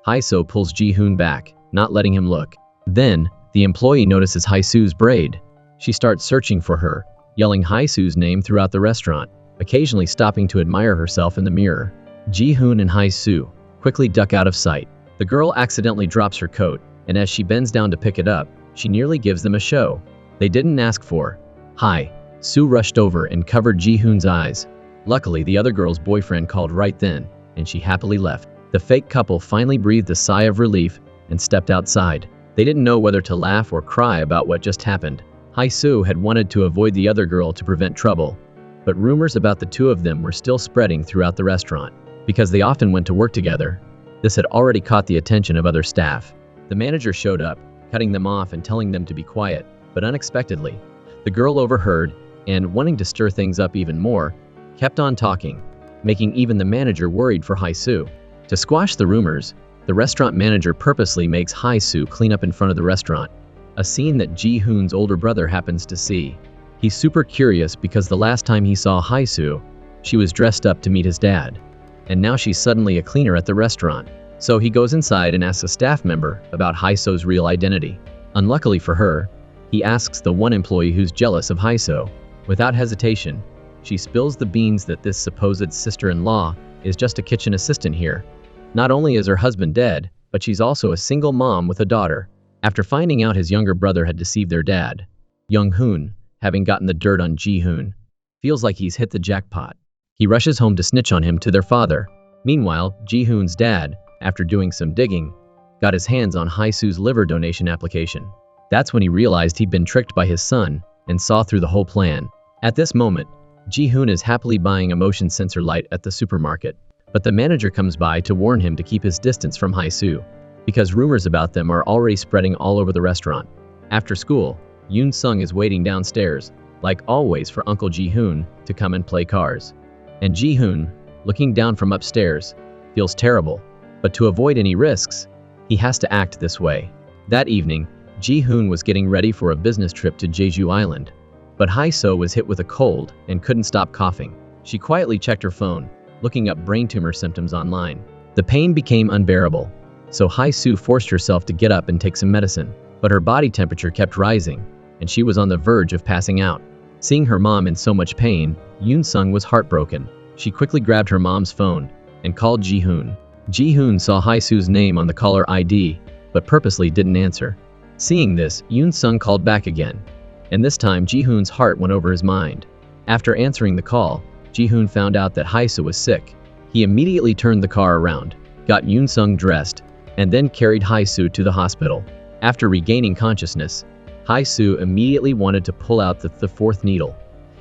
Hae-soo pulls Ji-hoon back, not letting him look. Then, the employee notices Hae-soo's braid. She starts searching for her, yelling Hae-soo's name throughout the restaurant, occasionally stopping to admire herself in the mirror. Ji-hoon and Hae-soo quickly duck out of sight. The girl accidentally drops her coat, and as she bends down to pick it up, she nearly gives them a show they didn't ask for. Hae-soo rushed over and covered Ji-hoon's eyes. Luckily, the other girl's boyfriend called right then, and she happily left. The fake couple finally breathed a sigh of relief and stepped outside. They didn't know whether to laugh or cry about what just happened. Hae-soo had wanted to avoid the other girl to prevent trouble, but rumors about the two of them were still spreading throughout the restaurant. Because they often went to work together, this had already caught the attention of other staff. The manager showed up, cutting them off and telling them to be quiet, but unexpectedly, the girl overheard and, wanting to stir things up even more, kept on talking, making even the manager worried for Hae-soo. To squash the rumors, the restaurant manager purposely makes Hae-soo clean up in front of the restaurant, a scene that Ji-hoon's older brother happens to see. He's super curious because the last time he saw Hae-soo, she was dressed up to meet his dad, and now she's suddenly a cleaner at the restaurant. So he goes inside and asks a staff member about Hae-soo's real identity. Unluckily for her, he asks the one employee who's jealous of Hae-soo. Without hesitation, she spills the beans that this supposed sister-in-law is just a kitchen assistant here. Not only is her husband dead, but she's also a single mom with a daughter. After finding out his younger brother had deceived their dad, Young-hoon, having gotten the dirt on Ji-hoon, feels like he's hit the jackpot. He rushes home to snitch on him to their father. Meanwhile, Ji-hoon's dad, after doing some digging, got his hands on Hae-soo's liver donation application. That's when he realized he'd been tricked by his son and saw through the whole plan. At this moment, Ji-hoon is happily buying a motion sensor light at the supermarket, but the manager comes by to warn him to keep his distance from Hae-soo, because rumors about them are already spreading all over the restaurant. After school, Yoon-sung is waiting downstairs, like always, for Uncle Ji-hoon to come and play cards. And Ji-hoon, looking down from upstairs, feels terrible, but to avoid any risks, he has to act this way. That evening, Ji-hoon was getting ready for a business trip to Jeju Island, but Hae-soo was hit with a cold and couldn't stop coughing. She quietly checked her phone, looking up brain tumor symptoms online. The pain became unbearable, so Hae-soo forced herself to get up and take some medicine, but her body temperature kept rising, and she was on the verge of passing out. Seeing her mom in so much pain, Yoon-sung was heartbroken. She quickly grabbed her mom's phone and called Ji-hoon. Ji-hoon saw Hae-soo's name on the caller ID, but purposely didn't answer. Seeing this, Yoon-sung called back again, and this time Ji-hoon's heart went over his mind. After answering the call, Ji-hoon found out that Hae-soo was sick. He immediately turned the car around, got Yoon-sung dressed, and then carried Hae-soo to the hospital. After regaining consciousness, Hae-soo immediately wanted to pull out the fourth needle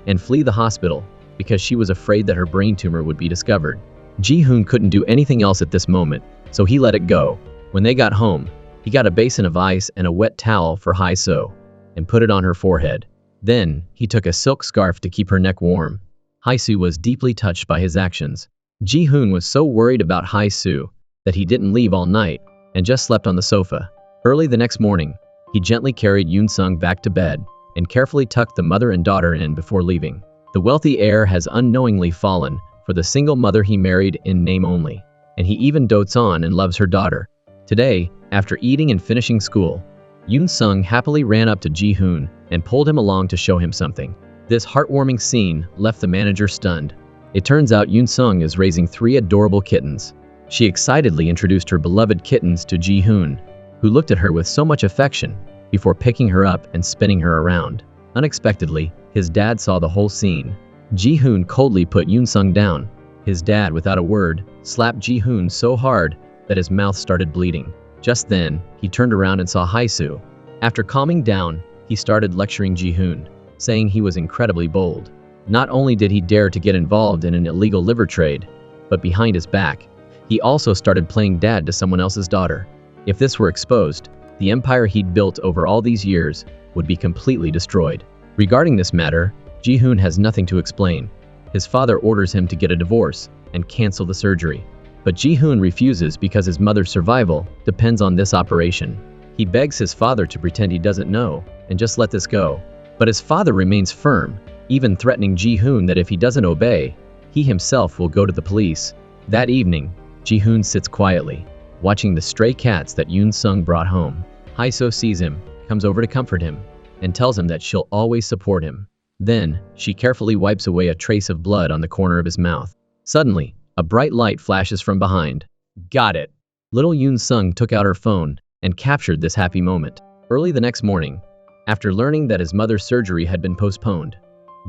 and flee the hospital because she was afraid that her brain tumor would be discovered. Ji-hoon couldn't do anything else at this moment, so he let it go. When they got home, he got a basin of ice and a wet towel for Hae-soo and put it on her forehead. Then, he took a silk scarf to keep her neck warm. Hae-soo was deeply touched by his actions. Ji-hoon was so worried about Hae-soo that he didn't leave all night and just slept on the sofa. Early the next morning, he gently carried Yoon-sung back to bed and carefully tucked the mother and daughter in before leaving. The wealthy heir has unknowingly fallen for the single mother he married in name only, and he even dotes on and loves her daughter. Today, after eating and finishing school, Yoon Sung happily ran up to Ji-hoon and pulled him along to show him something. This heartwarming scene left the manager stunned. It turns out Yoon Sung is raising 3 adorable kittens. She excitedly introduced her beloved kittens to Ji-hoon, who looked at her with so much affection before picking her up and spinning her around. Unexpectedly, his dad saw the whole scene. Ji-hoon coldly put Yoon Sung down. His dad, without a word, slapped Ji-hoon so hard that his mouth started bleeding. Just then, he turned around and saw Hae-soo. After calming down, he started lecturing Ji-hoon, saying he was incredibly bold. Not only did he dare to get involved in an illegal liver trade, but behind his back, he also started playing dad to someone else's daughter. If this were exposed, the empire he'd built over all these years would be completely destroyed. Regarding this matter, Ji-hoon has nothing to explain. His father orders him to get a divorce and cancel the surgery. But Ji-hoon refuses because his mother's survival depends on this operation. He begs his father to pretend he doesn't know and just let this go. But his father remains firm, even threatening Ji-hoon that if he doesn't obey, he himself will go to the police. That evening, Ji-hoon sits quietly, watching the stray cats that Yoon Sung brought home. Hae-soo sees him, comes over to comfort him, and tells him that she'll always support him. Then, she carefully wipes away a trace of blood on the corner of his mouth. Suddenly, a bright light flashes from behind. Got it! Little Yoon Sung took out her phone and captured this happy moment. Early the next morning, after learning that his mother's surgery had been postponed,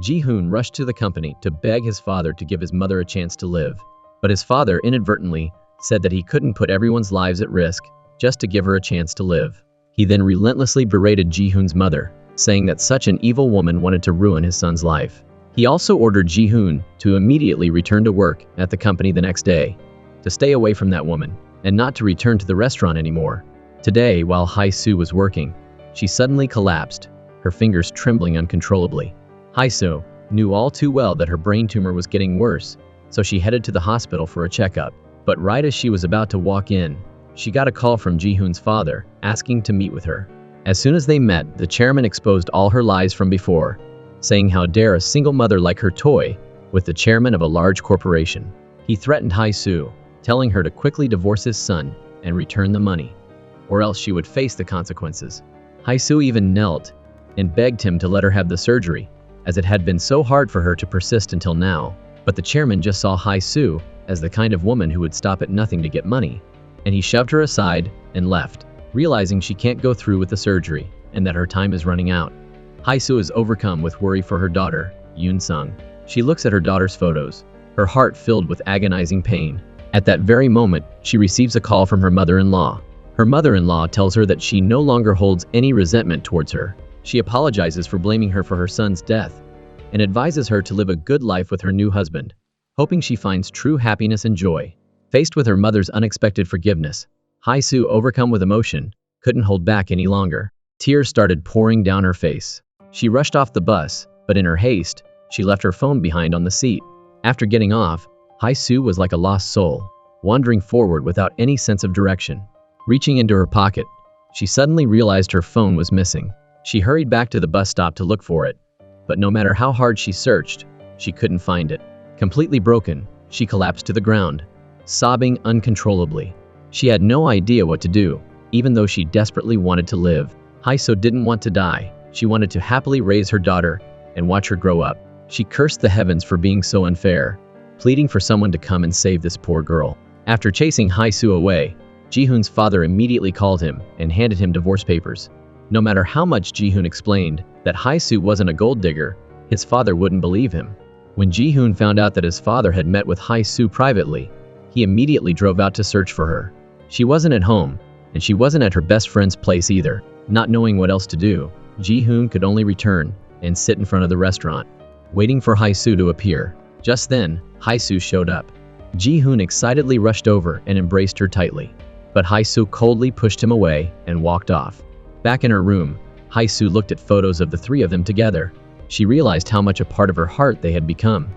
Ji-hoon rushed to the company to beg his father to give his mother a chance to live. But his father inadvertently said that he couldn't put everyone's lives at risk just to give her a chance to live. He then relentlessly berated Ji-hoon's mother, saying that such an evil woman wanted to ruin his son's life. He also ordered Ji-hoon to immediately return to work at the company the next day, to stay away from that woman, and not to return to the restaurant anymore. Today, while Hae-soo was working, she suddenly collapsed, her fingers trembling uncontrollably. Hae-soo knew all too well that her brain tumor was getting worse, so she headed to the hospital for a checkup. But right as she was about to walk in, she got a call from Ji-hoon's father, asking to meet with her. As soon as they met, the chairman exposed all her lies from before, saying how dare a single mother like her toy with the chairman of a large corporation. He threatened Hae-soo, telling her to quickly divorce his son and return the money, or else she would face the consequences. Hae-soo even knelt and begged him to let her have the surgery, as it had been so hard for her to persist until now. But the chairman just saw Hae-soo as the kind of woman who would stop at nothing to get money, and he shoved her aside and left, realizing she can't go through with the surgery and that her time is running out. Hae-soo is overcome with worry for her daughter, Yoon Sung. She looks at her daughter's photos, her heart filled with agonizing pain. At that very moment, she receives a call from her mother-in-law. Her mother-in-law tells her that she no longer holds any resentment towards her. She apologizes for blaming her for her son's death and advises her to live a good life with her new husband, hoping she finds true happiness and joy. Faced with her mother's unexpected forgiveness, Hae-soo, overcome with emotion, couldn't hold back any longer. Tears started pouring down her face. She rushed off the bus, but in her haste, she left her phone behind on the seat. After getting off, Hae-soo was like a lost soul, wandering forward without any sense of direction. Reaching into her pocket, she suddenly realized her phone was missing. She hurried back to the bus stop to look for it, but no matter how hard she searched, she couldn't find it. Completely broken, she collapsed to the ground, sobbing uncontrollably. She had no idea what to do, even though she desperately wanted to live. Hae-soo didn't want to die. She wanted to happily raise her daughter and watch her grow up. She cursed the heavens for being so unfair, pleading for someone to come and save this poor girl. After chasing Hae-soo away, Ji-hoon's father immediately called him and handed him divorce papers. No matter how much Ji-hoon explained that Hae-soo wasn't a gold digger, his father wouldn't believe him. When Ji-hoon found out that his father had met with Hae-soo privately, he immediately drove out to search for her. She wasn't at home, and she wasn't at her best friend's place either. Not knowing what else to do, Ji-hoon could only return and sit in front of the restaurant, waiting for Hae-soo to appear. Just then, Hae-soo showed up. Ji-hoon excitedly rushed over and embraced her tightly, but Hae-soo coldly pushed him away and walked off. Back in her room, Hae-soo looked at photos of the three of them together. She realized how much a part of her heart they had become.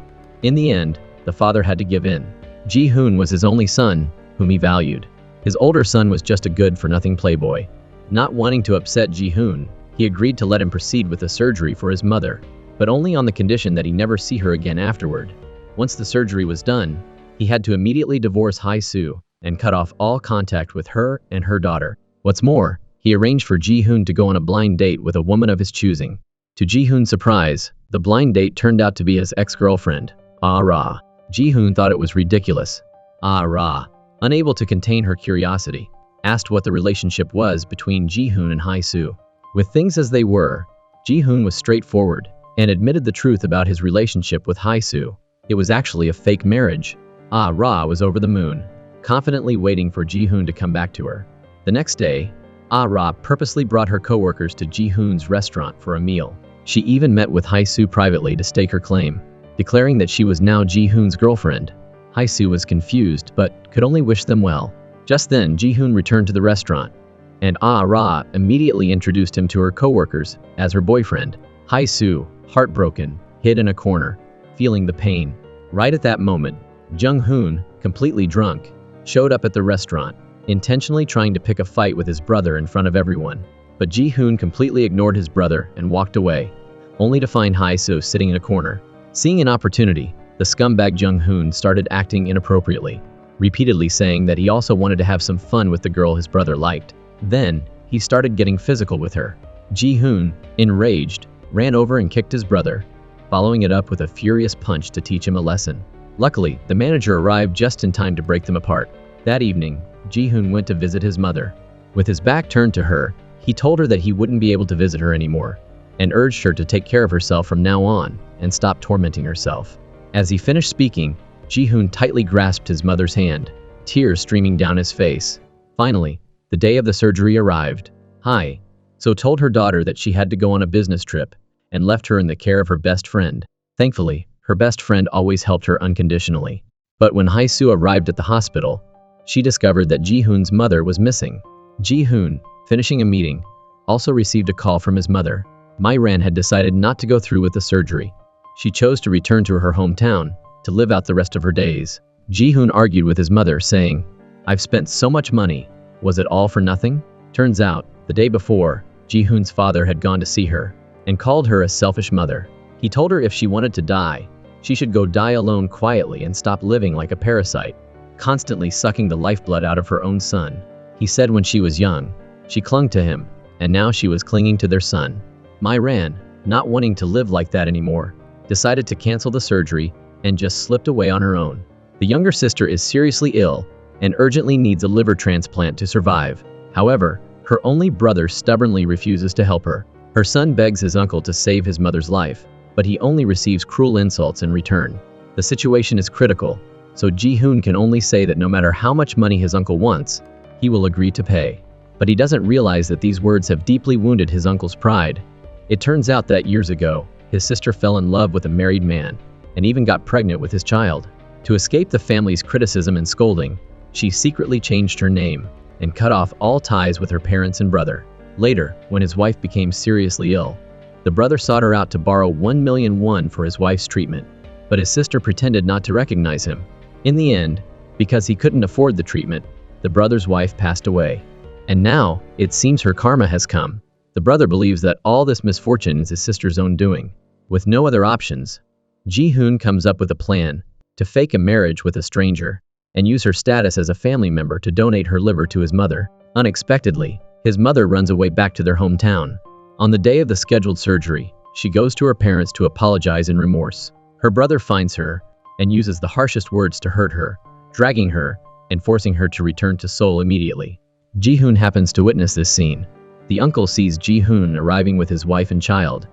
In the end, the father had to give in. Ji-hoon was his only son, whom he valued. His older son was just a good-for-nothing playboy. Not wanting to upset Ji-hoon, he agreed to let him proceed with the surgery for his mother, but only on the condition that he never see her again afterward. Once the surgery was done, he had to immediately divorce Hae-soo and cut off all contact with her and her daughter. What's more, he arranged for Ji-hoon to go on a blind date with a woman of his choosing. To Ji-hoon's surprise, the blind date turned out to be his ex-girlfriend, Ah-ra. Ji-hoon thought it was ridiculous. Ah-ra, unable to contain her curiosity, asked what the relationship was between Ji-hoon and Hae-soo. With things as they were, Ji-hoon was straightforward and admitted the truth about his relationship with Hae-soo. It was actually a fake marriage. Ah-ra was over the moon, confidently waiting for Ji-hoon to come back to her. The next day, Ah-ra purposely brought her co-workers to Ji-hoon's restaurant for a meal. She even met with Hae-soo privately to stake her claim, declaring that she was now Ji-hoon's girlfriend. Hae-soo was confused but could only wish them well. Just then, Ji-hoon returned to the restaurant, and Ah-ra immediately introduced him to her co-workers as her boyfriend. Hae-soo, heartbroken, hid in a corner, feeling the pain. Right at that moment, Jung-hoon, completely drunk, showed up at the restaurant, intentionally trying to pick a fight with his brother in front of everyone. But Ji-hoon completely ignored his brother and walked away, only to find Hae-soo sitting in a corner. Seeing an opportunity, the scumbag Jung-hoon started acting inappropriately, repeatedly saying that he also wanted to have some fun with the girl his brother liked. Then, he started getting physical with her. Ji-hoon, enraged, ran over and kicked his brother, following it up with a furious punch to teach him a lesson. Luckily, the manager arrived just in time to break them apart. That evening, Ji-hoon went to visit his mother. With his back turned to her, he told her that he wouldn't be able to visit her anymore, and urged her to take care of herself from now on and stop tormenting herself. As he finished speaking, Ji-hoon tightly grasped his mother's hand, tears streaming down his face. Finally, the day of the surgery arrived. Hae-soo told her daughter that she had to go on a business trip and left her in the care of her best friend. Thankfully, her best friend always helped her unconditionally. But when Hae-soo arrived at the hospital, she discovered that Ji-hoon's mother was missing. Ji-hoon, finishing a meeting, also received a call from his mother. Mi-ran had decided not to go through with the surgery. She chose to return to her hometown to live out the rest of her days. Ji-hoon argued with his mother, saying, "I've spent so much money. Was it all for nothing?" Turns out, the day before, Ji-hoon's father had gone to see her and called her a selfish mother. He told her if she wanted to die, she should go die alone quietly and stop living like a parasite, constantly sucking the lifeblood out of her own son. He said when she was young, she clung to him, and now she was clinging to their son. Mi-ran, not wanting to live like that anymore, decided to cancel the surgery and just slipped away on her own. The younger sister is seriously ill and urgently needs a liver transplant to survive. However, her only brother stubbornly refuses to help her. Her son begs his uncle to save his mother's life, but he only receives cruel insults in return. The situation is critical, so Ji-hoon can only say that no matter how much money his uncle wants, he will agree to pay. But he doesn't realize that these words have deeply wounded his uncle's pride. It turns out that years ago, his sister fell in love with a married man, and even got pregnant with his child. To escape the family's criticism and scolding, she secretly changed her name and cut off all ties with her parents and brother. Later, when his wife became seriously ill, the brother sought her out to borrow 1 million won for his wife's treatment, but his sister pretended not to recognize him. In the end, because he couldn't afford the treatment, the brother's wife passed away. And now, it seems her karma has come. The brother believes that all this misfortune is his sister's own doing. With no other options, Ji-hoon comes up with a plan to fake a marriage with a stranger and use her status as a family member to donate her liver to his mother. Unexpectedly, his mother runs away back to their hometown. On the day of the scheduled surgery, she goes to her parents to apologize in remorse. Her brother finds her and uses the harshest words to hurt her, dragging her and forcing her to return to Seoul immediately. Ji-hoon happens to witness this scene. The uncle sees Ji-hoon arriving with his wife and child.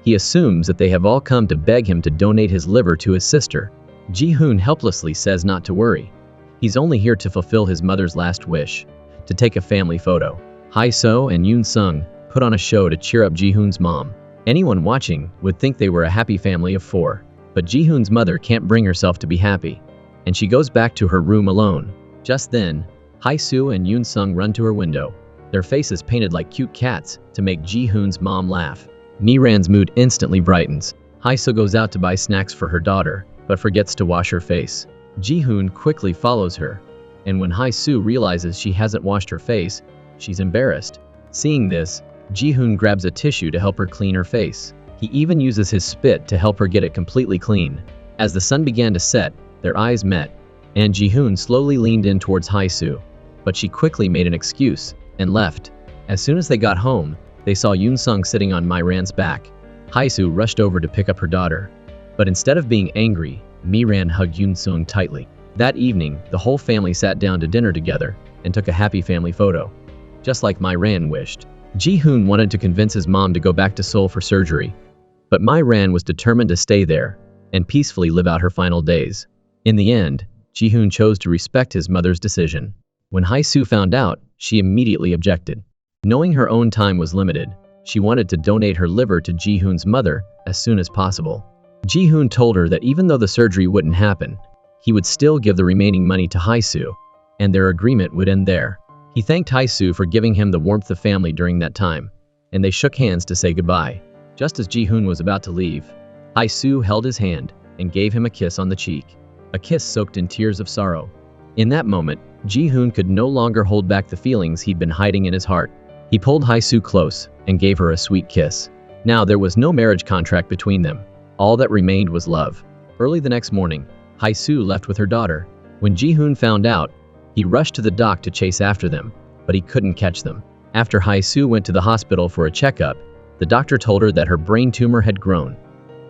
He assumes that they have all come to beg him to donate his liver to his sister. Ji-hoon helplessly says not to worry. He's only here to fulfill his mother's last wish, to take a family photo. Hae-soo and Yoon-sung put on a show to cheer up Ji-hoon's mom. Anyone watching would think they were a happy family of 4. But Ji-hoon's mother can't bring herself to be happy, and she goes back to her room alone. Just then, Hae-soo and Yoon-sung run to her window, their faces painted like cute cats to make Ji-hoon's mom laugh. Mi-ran's mood instantly brightens. Hae-soo goes out to buy snacks for her daughter, but forgets to wash her face. Ji-hoon quickly follows her, and when Hae-soo realizes she hasn't washed her face, she's embarrassed. Seeing this, Ji-hoon grabs a tissue to help her clean her face. He even uses his spit to help her get it completely clean. As the sun began to set, their eyes met, and Ji-hoon slowly leaned in towards Hae-soo, but she quickly made an excuse and left. As soon as they got home, they saw Yoon Sung sitting on Mi-ran's back. Hae-soo rushed over to pick up her daughter. But instead of being angry, Mi-ran hugged Yoon Sung tightly. That evening, the whole family sat down to dinner together and took a happy family photo. Just like Mi-ran wished. Ji-hoon wanted to convince his mom to go back to Seoul for surgery. But Mi-ran was determined to stay there and peacefully live out her final days. In the end, Ji-hoon chose to respect his mother's decision. When Hae-soo found out, she immediately objected. Knowing her own time was limited, she wanted to donate her liver to Ji-hoon's mother as soon as possible. Ji-hoon told her that even though the surgery wouldn't happen, he would still give the remaining money to Hae-soo, and their agreement would end there. He thanked Hae-soo for giving him the warmth of family during that time, and they shook hands to say goodbye. Just as Ji-hoon was about to leave, Hae-soo held his hand and gave him a kiss on the cheek, a kiss soaked in tears of sorrow. In that moment, Ji-hoon could no longer hold back the feelings he'd been hiding in his heart. He pulled Hae-soo close and gave her a sweet kiss. Now there was no marriage contract between them. All that remained was love. Early the next morning, Hae-soo left with her daughter. When Ji-hoon found out, he rushed to the dock to chase after them, but he couldn't catch them. After Hae-soo went to the hospital for a checkup, the doctor told her that her brain tumor had grown,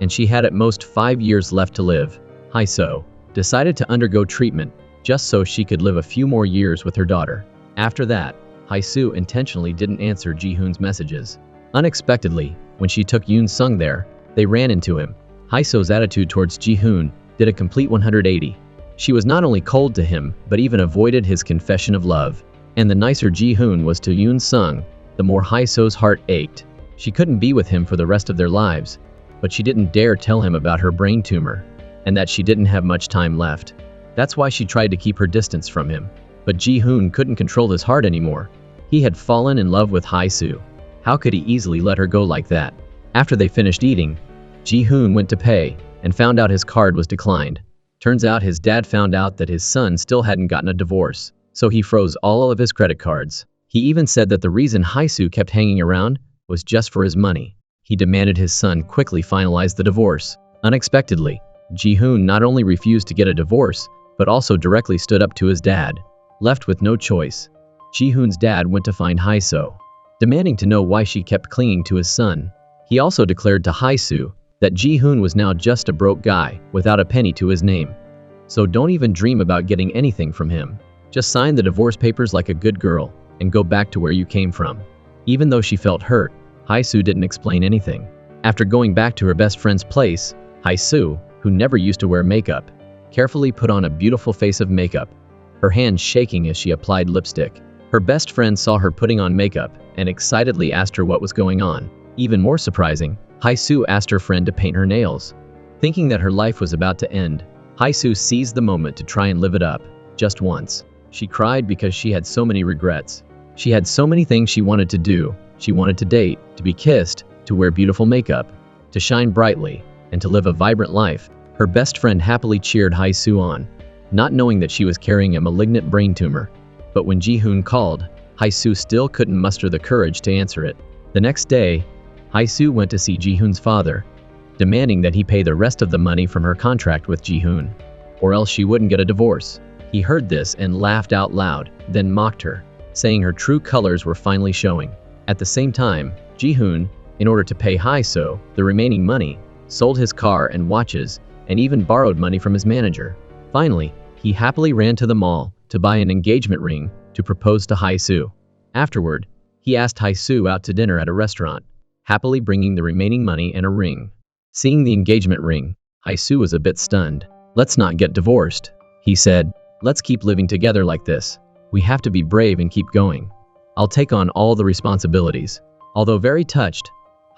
and she had at most 5 years left to live. Hae-soo decided to undergo treatment just so she could live a few more years with her daughter. After that, Hae-soo intentionally didn't answer Ji-hoon's messages. Unexpectedly, when she took Yoon Sung there, they ran into him. Hae-soo's attitude towards Ji-hoon did a complete 180. She was not only cold to him, but even avoided his confession of love. And the nicer Ji-hoon was to Yoon Sung, the more Hae-soo's heart ached. She couldn't be with him for the rest of their lives, but she didn't dare tell him about her brain tumor, and that she didn't have much time left. That's why she tried to keep her distance from him. But Ji-hoon couldn't control his heart anymore. He had fallen in love with Hae-soo. How could he easily let her go like that? After they finished eating, Ji-hoon went to pay and found out his card was declined. Turns out his dad found out that his son still hadn't gotten a divorce, so he froze all of his credit cards. He even said that the reason Hae-soo kept hanging around was just for his money. He demanded his son quickly finalize the divorce. Unexpectedly, Ji-hoon not only refused to get a divorce, but also directly stood up to his dad. Left with no choice, Ji-hoon's dad went to find Hae-soo, demanding to know why she kept clinging to his son. He also declared to Hae-soo that Ji-hoon was now just a broke guy without a penny to his name. So don't even dream about getting anything from him. Just sign the divorce papers like a good girl and go back to where you came from. Even though she felt hurt, Hae-soo didn't explain anything. After going back to her best friend's place, Hae-soo, who never used to wear makeup, carefully put on a beautiful face of makeup, her hands shaking as she applied lipstick. Her best friend saw her putting on makeup and excitedly asked her what was going on. Even more surprising, Hae-soo asked her friend to paint her nails. Thinking that her life was about to end, Hae-soo seized the moment to try and live it up, just once. She cried because she had so many regrets. She had so many things she wanted to do. She wanted to date, to be kissed, to wear beautiful makeup, to shine brightly, and to live a vibrant life. Her best friend happily cheered Hae-soo on, not knowing that she was carrying a malignant brain tumor. But when Ji-hoon called, Hae-soo still couldn't muster the courage to answer it. The next day, Hae-soo went to see Ji-hoon's father, demanding that he pay the rest of the money from her contract with Ji-hoon, or else she wouldn't get a divorce. He heard this and laughed out loud, then mocked her, saying her true colors were finally showing. At the same time, Ji-hoon, in order to pay Hae-soo the remaining money, sold his car and watches, and even borrowed money from his manager. Finally, he happily ran to the mall to buy an engagement ring to propose to Hae-soo. Afterward, he asked Hae-soo out to dinner at a restaurant, happily bringing the remaining money and a ring. Seeing the engagement ring, Hae-soo was a bit stunned. "Let's not get divorced," he said. "Let's keep living together like this. We have to be brave and keep going. I'll take on all the responsibilities." Although very touched,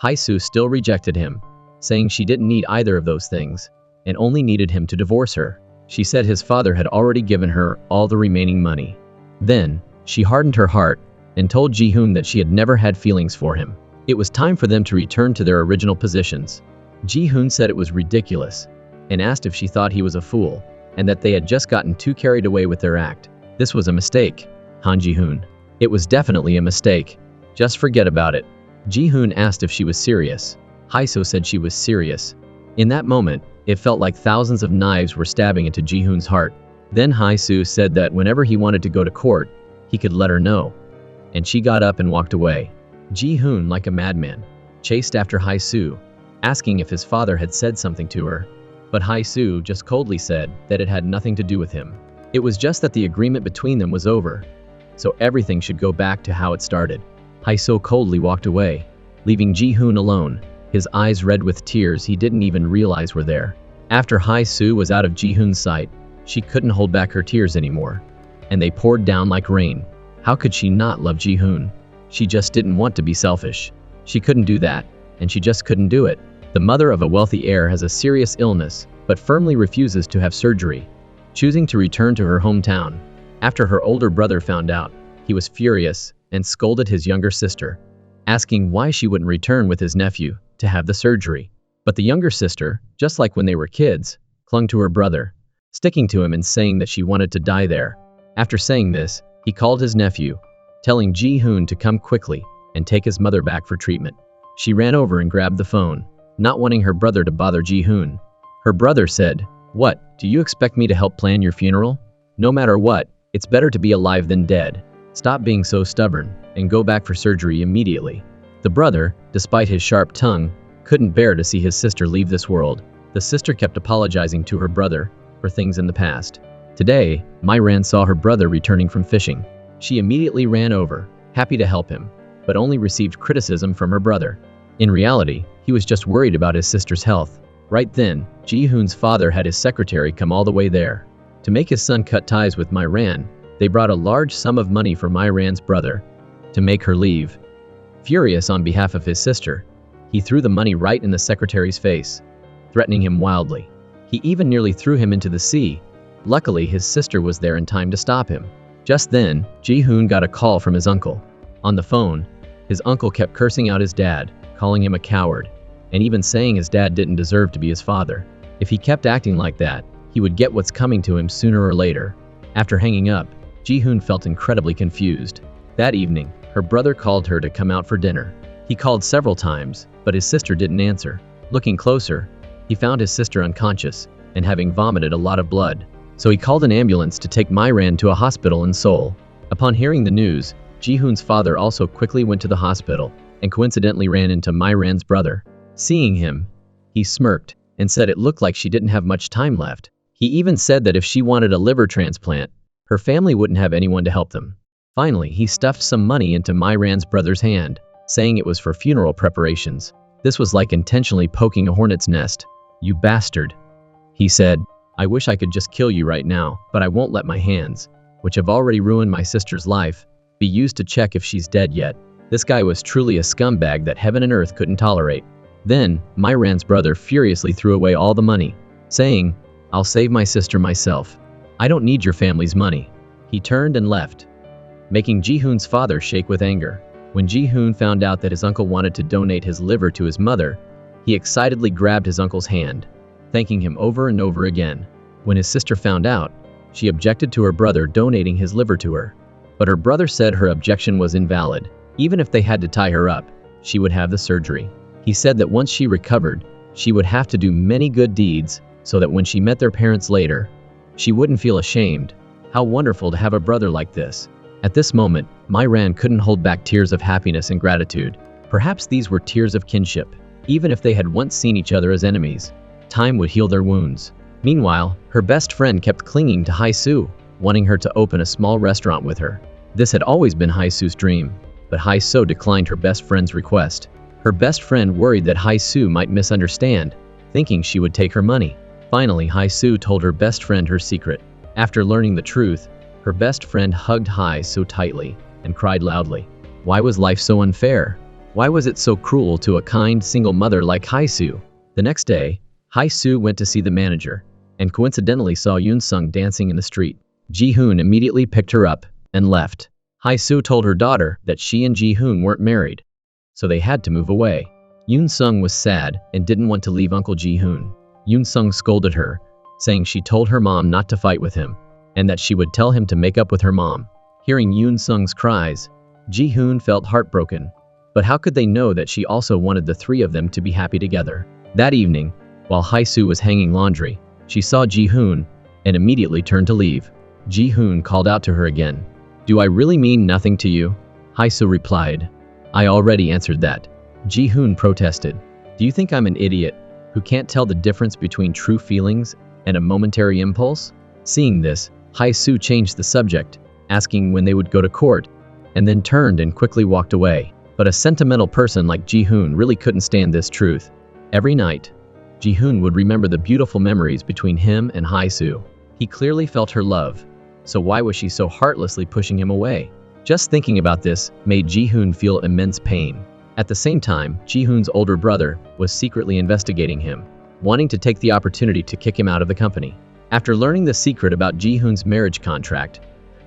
Hae-soo still rejected him, saying she didn't need either of those things, and only needed him to divorce her. She said his father had already given her all the remaining money. Then, she hardened her heart and told Ji-hoon that she had never had feelings for him. It was time for them to return to their original positions. Ji-hoon said it was ridiculous, and asked if she thought he was a fool, and that they had just gotten too carried away with their act. This was a mistake, Han Ji-hoon. It was definitely a mistake. Just forget about it. Ji-hoon asked if she was serious. Hae-soo said she was serious. In that moment, it felt like thousands of knives were stabbing into Ji-hoon's heart. Then Hae-soo said that whenever he wanted to go to court, he could let her know. and she got up and walked away. Ji-hoon, like a madman, chased after Hae-soo, asking if his father had said something to her. But Hae-soo just coldly said that it had nothing to do with him. It was just that the agreement between them was over, so everything should go back to how it started. Hae-soo coldly walked away, leaving Ji-hoon alone, his eyes red with tears he didn't even realize were there. After Hae-soo was out of Ji-hoon's sight, she couldn't hold back her tears anymore, and they poured down like rain. How could she not love Ji-hoon? She just didn't want to be selfish. She couldn't do that, and she just couldn't do it. The mother of a wealthy heir has a serious illness, but firmly refuses to have surgery, choosing to return to her hometown. After her older brother found out, he was furious and scolded his younger sister, asking why she wouldn't return with his nephew to have the surgery. But the younger sister, just like when they were kids, clung to her brother, sticking to him and saying that she wanted to die there. After saying this, he called his nephew, telling Ji-hoon to come quickly and take his mother back for treatment. She ran over and grabbed the phone, not wanting her brother to bother Ji-hoon. Her brother said, "What, do you expect me to help plan your funeral? No matter what, it's better to be alive than dead. Stop being so stubborn and go back for surgery immediately." The brother, despite his sharp tongue, couldn't bear to see his sister leave this world. The sister kept apologizing to her brother for things in the past. Today, Myran saw her brother returning from fishing. She immediately ran over, happy to help him, but only received criticism from her brother. In reality, he was just worried about his sister's health. Right then, Ji-hoon's father had his secretary come all the way there. To make his son cut ties with Myran, they brought a large sum of money for Myran's brother to make her leave. Furious on behalf of his sister, he threw the money right in the secretary's face, threatening him wildly. He even nearly threw him into the sea. Luckily, his sister was there in time to stop him. Just then, Ji-hoon got a call from his uncle. On the phone, his uncle kept cursing out his dad, calling him a coward, and even saying his dad didn't deserve to be his father. If he kept acting like that, he would get what's coming to him sooner or later. After hanging up, Ji-hoon felt incredibly confused. That evening, her brother called her to come out for dinner. He called several times, but his sister didn't answer. Looking closer, he found his sister unconscious and having vomited a lot of blood. So he called an ambulance to take Myran to a hospital in Seoul. Upon hearing the news, Ji-hoon's father also quickly went to the hospital and coincidentally ran into Myran's brother. Seeing him, he smirked and said it looked like she didn't have much time left. He even said that if she wanted a liver transplant, her family wouldn't have anyone to help them. Finally, he stuffed some money into Myran's brother's hand, saying it was for funeral preparations. This was like intentionally poking a hornet's nest. "You bastard," he said. "I wish I could just kill you right now, but I won't let my hands, which have already ruined my sister's life, be used to check if she's dead yet." This guy was truly a scumbag that heaven and earth couldn't tolerate. Then, Myran's brother furiously threw away all the money, saying, "I'll save my sister myself. I don't need your family's money." He turned and left, making Ji-hoon's father shake with anger. When Ji-hoon found out that his uncle wanted to donate his liver to his mother, he excitedly grabbed his uncle's hand, thanking him over and over again. When his sister found out, she objected to her brother donating his liver to her. But her brother said her objection was invalid. Even if they had to tie her up, she would have the surgery. He said that once she recovered, she would have to do many good deeds so that when she met their parents later, she wouldn't feel ashamed. How wonderful to have a brother like this. At this moment, Myran couldn't hold back tears of happiness and gratitude. Perhaps these were tears of kinship. Even if they had once seen each other as enemies, time would heal their wounds. Meanwhile, her best friend kept clinging to Hae-soo, wanting her to open a small restaurant with her. This had always been Hae-soo's dream, but Hae-soo declined her best friend's request. Her best friend worried that Hae-soo might misunderstand, thinking she would take her money. Finally, Hae-soo told her best friend her secret. After learning the truth, her best friend hugged Hae-soo tightly and cried loudly. Why was life so unfair? Why was it so cruel to a kind single mother like Hae-soo? The next day, Hae-soo went to see the manager, and coincidentally saw Yoon-sung dancing in the street. Ji-hoon immediately picked her up and left. Hae-soo told her daughter that she and Ji-hoon weren't married, so they had to move away. Yoon-sung was sad and didn't want to leave Uncle Ji-hoon. Yoon-sung scolded her, saying she told her mom not to fight with him, and that she would tell him to make up with her mom. Hearing Yoon-sung's cries, Ji-hoon felt heartbroken. But how could they know that she also wanted the three of them to be happy together? That evening, while Hae-soo was hanging laundry, she saw Ji-hoon and immediately turned to leave. Ji-hoon called out to her again. Do I really mean nothing to you? Hae-soo replied. I already answered that. Ji-hoon protested. Do you think I'm an idiot who can't tell the difference between true feelings and a momentary impulse? Seeing this, Hae-soo changed the subject, asking when they would go to court, and then turned and quickly walked away. But a sentimental person like Ji-hoon really couldn't stand this truth. Every night, Ji-hoon would remember the beautiful memories between him and Hae-soo. He clearly felt her love, so why was she so heartlessly pushing him away? Just thinking about this made Ji-hoon feel immense pain. At the same time, Ji-hoon's older brother was secretly investigating him, wanting to take the opportunity to kick him out of the company. After learning the secret about Ji-hoon's marriage contract,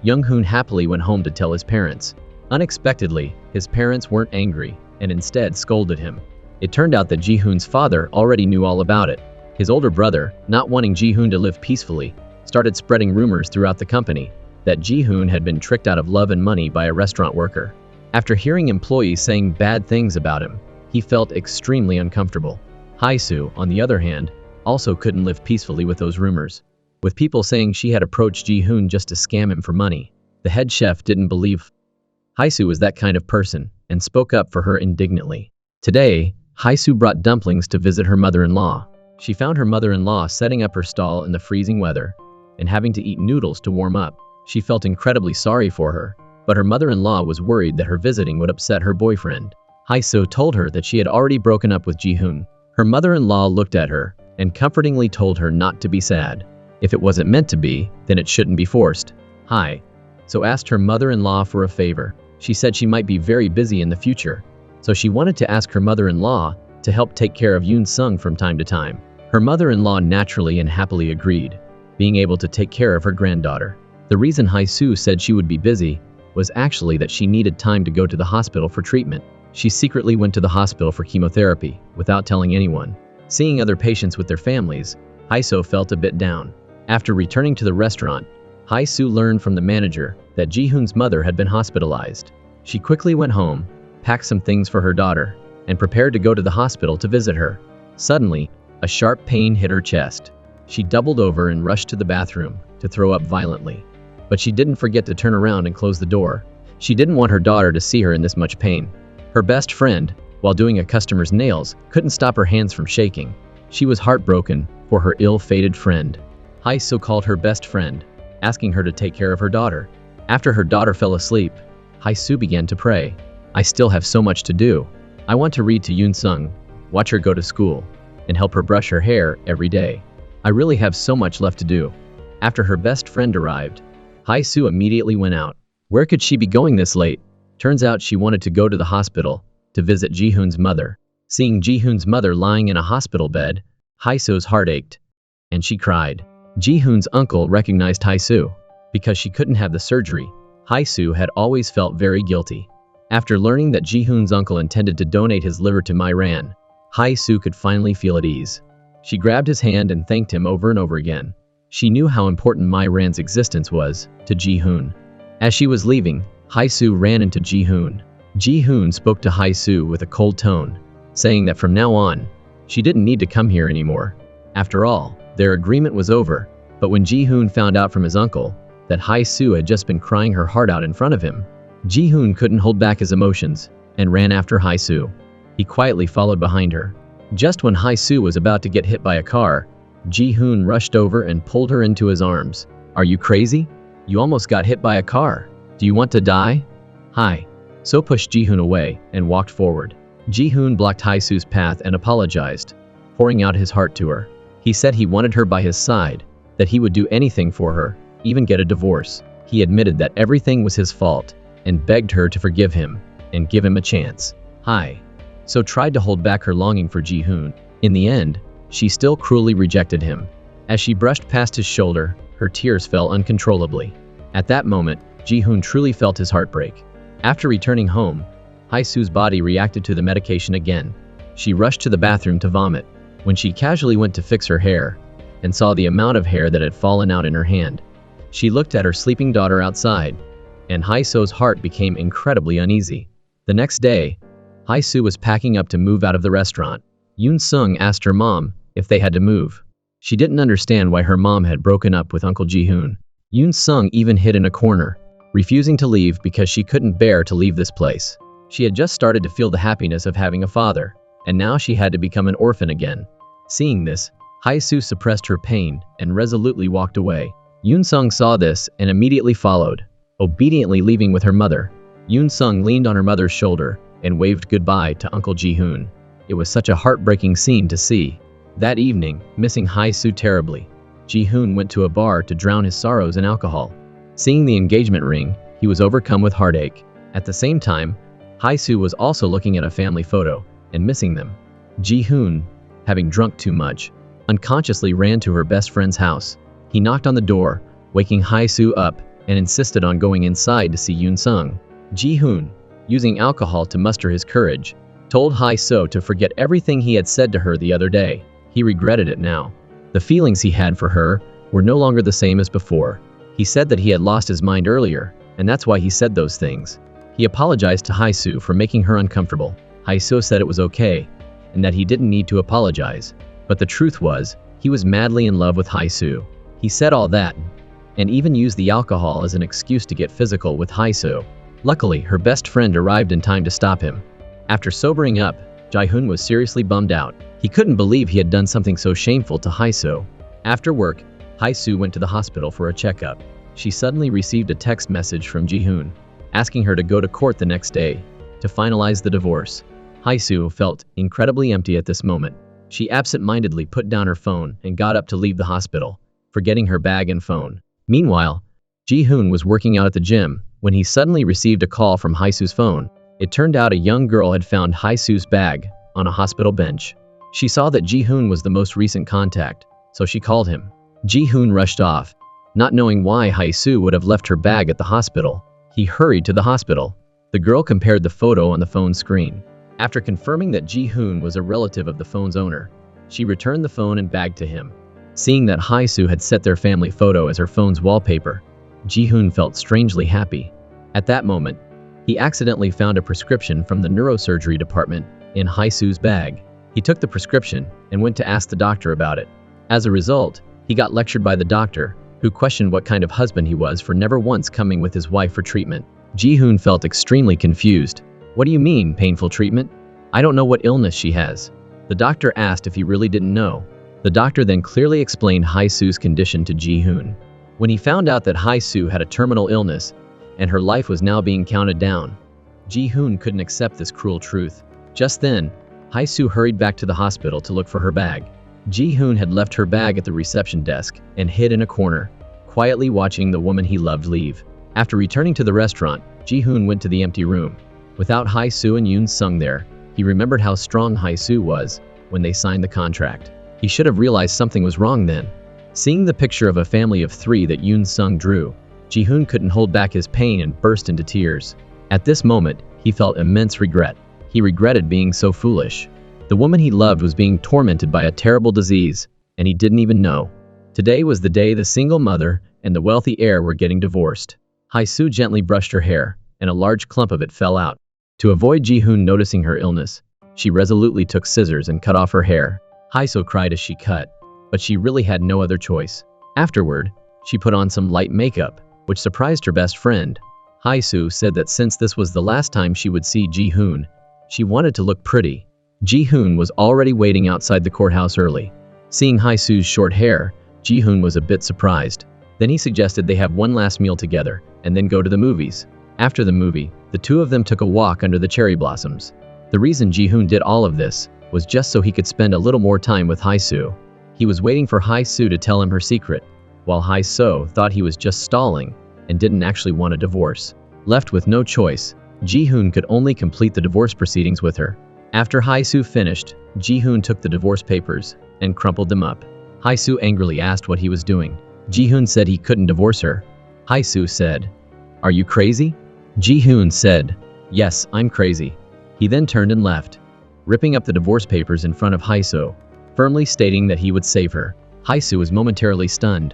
Young-hoon happily went home to tell his parents. Unexpectedly, his parents weren't angry and instead scolded him. It turned out that Ji-hoon's father already knew all about it. His older brother, not wanting Ji-hoon to live peacefully, started spreading rumors throughout the company that Ji-hoon had been tricked out of love and money by a restaurant worker. After hearing employees saying bad things about him, he felt extremely uncomfortable. Hae-soo, on the other hand, also couldn't live peacefully with those rumors. With people saying she had approached Ji-hoon just to scam him for money, the head chef didn't believe Hae-soo was that kind of person and spoke up for her indignantly. Today, Hae-soo brought dumplings to visit her mother-in-law. She found her mother-in-law setting up her stall in the freezing weather and having to eat noodles to warm up. She felt incredibly sorry for her, but her mother-in-law was worried that her visiting would upset her boyfriend. Hae-soo told her that she had already broken up with Ji-hoon. Her mother-in-law looked at her and comfortingly told her not to be sad. If it wasn't meant to be, then it shouldn't be forced. Hae-soo asked her mother-in-law for a favor. She said she might be very busy in the future, so she wanted to ask her mother-in-law to help take care of Yoon-sung from time to time. Her mother-in-law naturally and happily agreed, being able to take care of her granddaughter. The reason Hae-soo said she would be busy was actually that she needed time to go to the hospital for treatment. She secretly went to the hospital for chemotherapy without telling anyone. Seeing other patients with their families, Hae-soo felt a bit down. After returning to the restaurant, Hae-soo learned from the manager that Ji-hoon's mother had been hospitalized. She quickly went home, packed some things for her daughter, and prepared to go to the hospital to visit her. Suddenly, a sharp pain hit her chest. She doubled over and rushed to the bathroom to throw up violently. But she didn't forget to turn around and close the door. She didn't want her daughter to see her in this much pain. Her best friend, while doing a customer's nails, couldn't stop her hands from shaking. She was heartbroken for her ill-fated friend. Hae-soo called her best friend, asking her to take care of her daughter. After her daughter fell asleep, Hae-soo began to pray. I still have so much to do. I want to read to Yoon-sung, watch her go to school, and help her brush her hair every day. I really have so much left to do. After her best friend arrived, Hae-soo immediately went out. Where could she be going this late? Turns out she wanted to go to the hospital to visit Ji-hoon's mother. Seeing Ji-hoon's mother lying in a hospital bed, Hae-soo's heart ached, and she cried. Ji-hoon's uncle recognized Hae-soo. Because she couldn't have the surgery, Hae-soo had always felt very guilty. After learning that Ji-hoon's uncle intended to donate his liver to My-ran, Hae-soo could finally feel at ease. She grabbed his hand and thanked him over and over again. She knew how important My-ran's existence was to Ji-hoon. As she was leaving, Hae-soo ran into Ji-hoon. Ji-hoon spoke to Hae-soo with a cold tone, saying that from now on, she didn't need to come here anymore. After all, their agreement was over, but when Ji-hoon found out from his uncle that Hae-soo had just been crying her heart out in front of him, Ji-hoon couldn't hold back his emotions and ran after Hae-soo. He quietly followed behind her. Just when Hae-soo was about to get hit by a car, Ji-hoon rushed over and pulled her into his arms. Are you crazy? You almost got hit by a car. Do you want to die? Hae-soo pushed Ji-hoon away and walked forward. Ji-hoon blocked Hae-soo's path and apologized, pouring out his heart to her. He said he wanted her by his side, that he would do anything for her, even get a divorce. He admitted that everything was his fault and begged her to forgive him and give him a chance. Hae-soo tried to hold back her longing for Ji-hoon. In the end, she still cruelly rejected him. As she brushed past his shoulder, her tears fell uncontrollably. At that moment, Ji-hoon truly felt his heartbreak. After returning home, Hae-soo's body reacted to the medication again. She rushed to the bathroom to vomit. When she casually went to fix her hair and saw the amount of hair that had fallen out in her hand, she looked at her sleeping daughter outside, and Hae-soo's heart became incredibly uneasy. The next day, Hae-soo was packing up to move out of the restaurant. Yoon-sung asked her mom if they had to move. She didn't understand why her mom had broken up with Uncle Ji-hoon. Yoon-sung even hid in a corner, refusing to leave because she couldn't bear to leave this place. She had just started to feel the happiness of having a father, and now she had to become an orphan again. Seeing this, Hae-soo suppressed her pain and resolutely walked away. Yoon-sung saw this and immediately followed, obediently leaving with her mother. Yoon-sung leaned on her mother's shoulder and waved goodbye to Uncle Ji-hoon. It was such a heartbreaking scene to see. That evening, missing Hae-soo terribly, Ji-hoon went to a bar to drown his sorrows in alcohol. Seeing the engagement ring, he was overcome with heartache. At the same time, Hae-soo was also looking at a family photo and missing them. Ji-hoon, having drunk too much, unconsciously ran to her best friend's house. He knocked on the door, waking Hae-soo up, and insisted on going inside to see Yoon-sung. Ji-hoon, using alcohol to muster his courage, told Hae-soo to forget everything he had said to her the other day. He regretted it now. The feelings he had for her were no longer the same as before. He said that he had lost his mind earlier, and that's why he said those things. He apologized to Hae-soo for making her uncomfortable. Hae-soo said it was okay, and that he didn't need to apologize. But the truth was, he was madly in love with Hae-soo. He said all that, and even used the alcohol as an excuse to get physical with Hae-soo. Luckily, her best friend arrived in time to stop him. After sobering up, Ji-hoon was seriously bummed out. He couldn't believe he had done something so shameful to Hae-soo. After work, Hae-soo went to the hospital for a checkup. She suddenly received a text message from Ji-hoon, asking her to go to court the next day to finalize the divorce. Hae-soo felt incredibly empty at this moment. She absent-mindedly put down her phone and got up to leave the hospital, forgetting her bag and phone. Meanwhile, Ji-hoon was working out at the gym when he suddenly received a call from Hae-soo's phone. It turned out a young girl had found Hae-soo's bag on a hospital bench. She saw that Ji-hoon was the most recent contact, so she called him. Ji-hoon rushed off, not knowing why Hae-soo would have left her bag at the hospital. He hurried to the hospital. The girl compared the photo on the phone screen. After confirming that Ji-hoon was a relative of the phone's owner, she returned the phone and bag to him. Seeing that Hae-soo had set their family photo as her phone's wallpaper, Ji-hoon felt strangely happy. At that moment, he accidentally found a prescription from the neurosurgery department in Hae-soo's bag. He took the prescription and went to ask the doctor about it. As a result, he got lectured by the doctor, who questioned what kind of husband he was for never once coming with his wife for treatment. Ji-hoon felt extremely confused. "What do you mean, painful treatment? I don't know what illness she has." The doctor asked if he really didn't know. The doctor then clearly explained Hae-soo's condition to Ji-hoon. When he found out that Hae-soo had a terminal illness and her life was now being counted down, Ji-hoon couldn't accept this cruel truth. Just then, Hae-soo hurried back to the hospital to look for her bag. Ji-hoon had left her bag at the reception desk and hid in a corner, quietly watching the woman he loved leave. After returning to the restaurant, Ji-hoon went to the empty room. Without Hae-soo and Yoon-sung there, he remembered how strong Hae-soo was when they signed the contract. He should have realized something was wrong then. Seeing the picture of a family of 3 that Yoon-sung drew, Ji-hoon couldn't hold back his pain and burst into tears. At this moment, he felt immense regret. He regretted being so foolish. The woman he loved was being tormented by a terrible disease, and he didn't even know. Today was the day the single mother and the wealthy heir were getting divorced. Hae-soo gently brushed her hair, and a large clump of it fell out. To avoid Ji-hoon noticing her illness, she resolutely took scissors and cut off her hair. Hae-soo cried as she cut, but she really had no other choice. Afterward, she put on some light makeup, which surprised her best friend. Hae-soo said that since this was the last time she would see Ji-hoon, she wanted to look pretty. Ji-hoon was already waiting outside the courthouse early. Seeing Hae-soo's short hair, Ji-hoon was a bit surprised. Then he suggested they have one last meal together, and then go to the movies. After the movie, the two of them took a walk under the cherry blossoms. The reason Ji-hoon did all of this was just so he could spend a little more time with Hae-soo. He was waiting for Hae-soo to tell him her secret, while Hae-soo thought he was just stalling and didn't actually want a divorce. Left with no choice, Ji-hoon could only complete the divorce proceedings with her. After Hae-soo finished, Ji-hoon took the divorce papers and crumpled them up. Hae-soo angrily asked what he was doing. Ji-hoon said he couldn't divorce her. Hae-soo said, "Are you crazy?" Ji-hoon said, "Yes, I'm crazy." He then turned and left, ripping up the divorce papers in front of Hae-soo, firmly stating that he would save her. Hae-soo was momentarily stunned.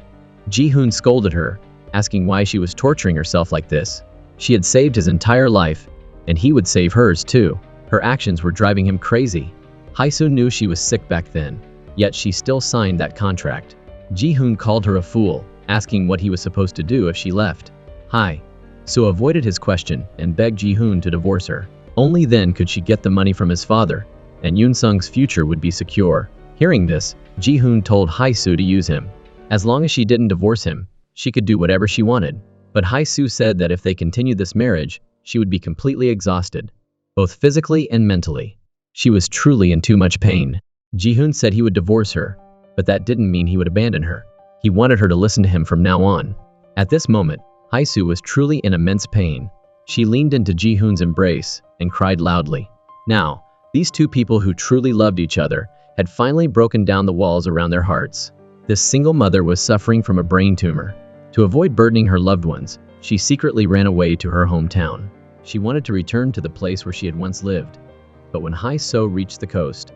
Ji-hoon scolded her, asking why she was torturing herself like this. She had saved his entire life, and he would save hers too. Her actions were driving him crazy. Hae-soo knew she was sick back then, yet she still signed that contract. Ji-hoon called her a fool, asking what he was supposed to do if she left. "Hi. Soo avoided his question and begged Ji-hoon to divorce her. Only then could she get the money from his father, and Yoon-sung's future would be secure. Hearing this, Ji-hoon told Hae-soo to use him. As long as she didn't divorce him, she could do whatever she wanted. But Hae-soo said that if they continued this marriage, she would be completely exhausted, both physically and mentally. She was truly in too much pain. Ji-hoon said he would divorce her, but that didn't mean he would abandon her. He wanted her to listen to him from now on. At this moment, Hae-soo was truly in immense pain. She leaned into Ji-hoon's embrace and cried loudly. Now, these two people who truly loved each other had finally broken down the walls around their hearts. This single mother was suffering from a brain tumor. To avoid burdening her loved ones, she secretly ran away to her hometown. She wanted to return to the place where she had once lived. But when Hae-soo reached the coast,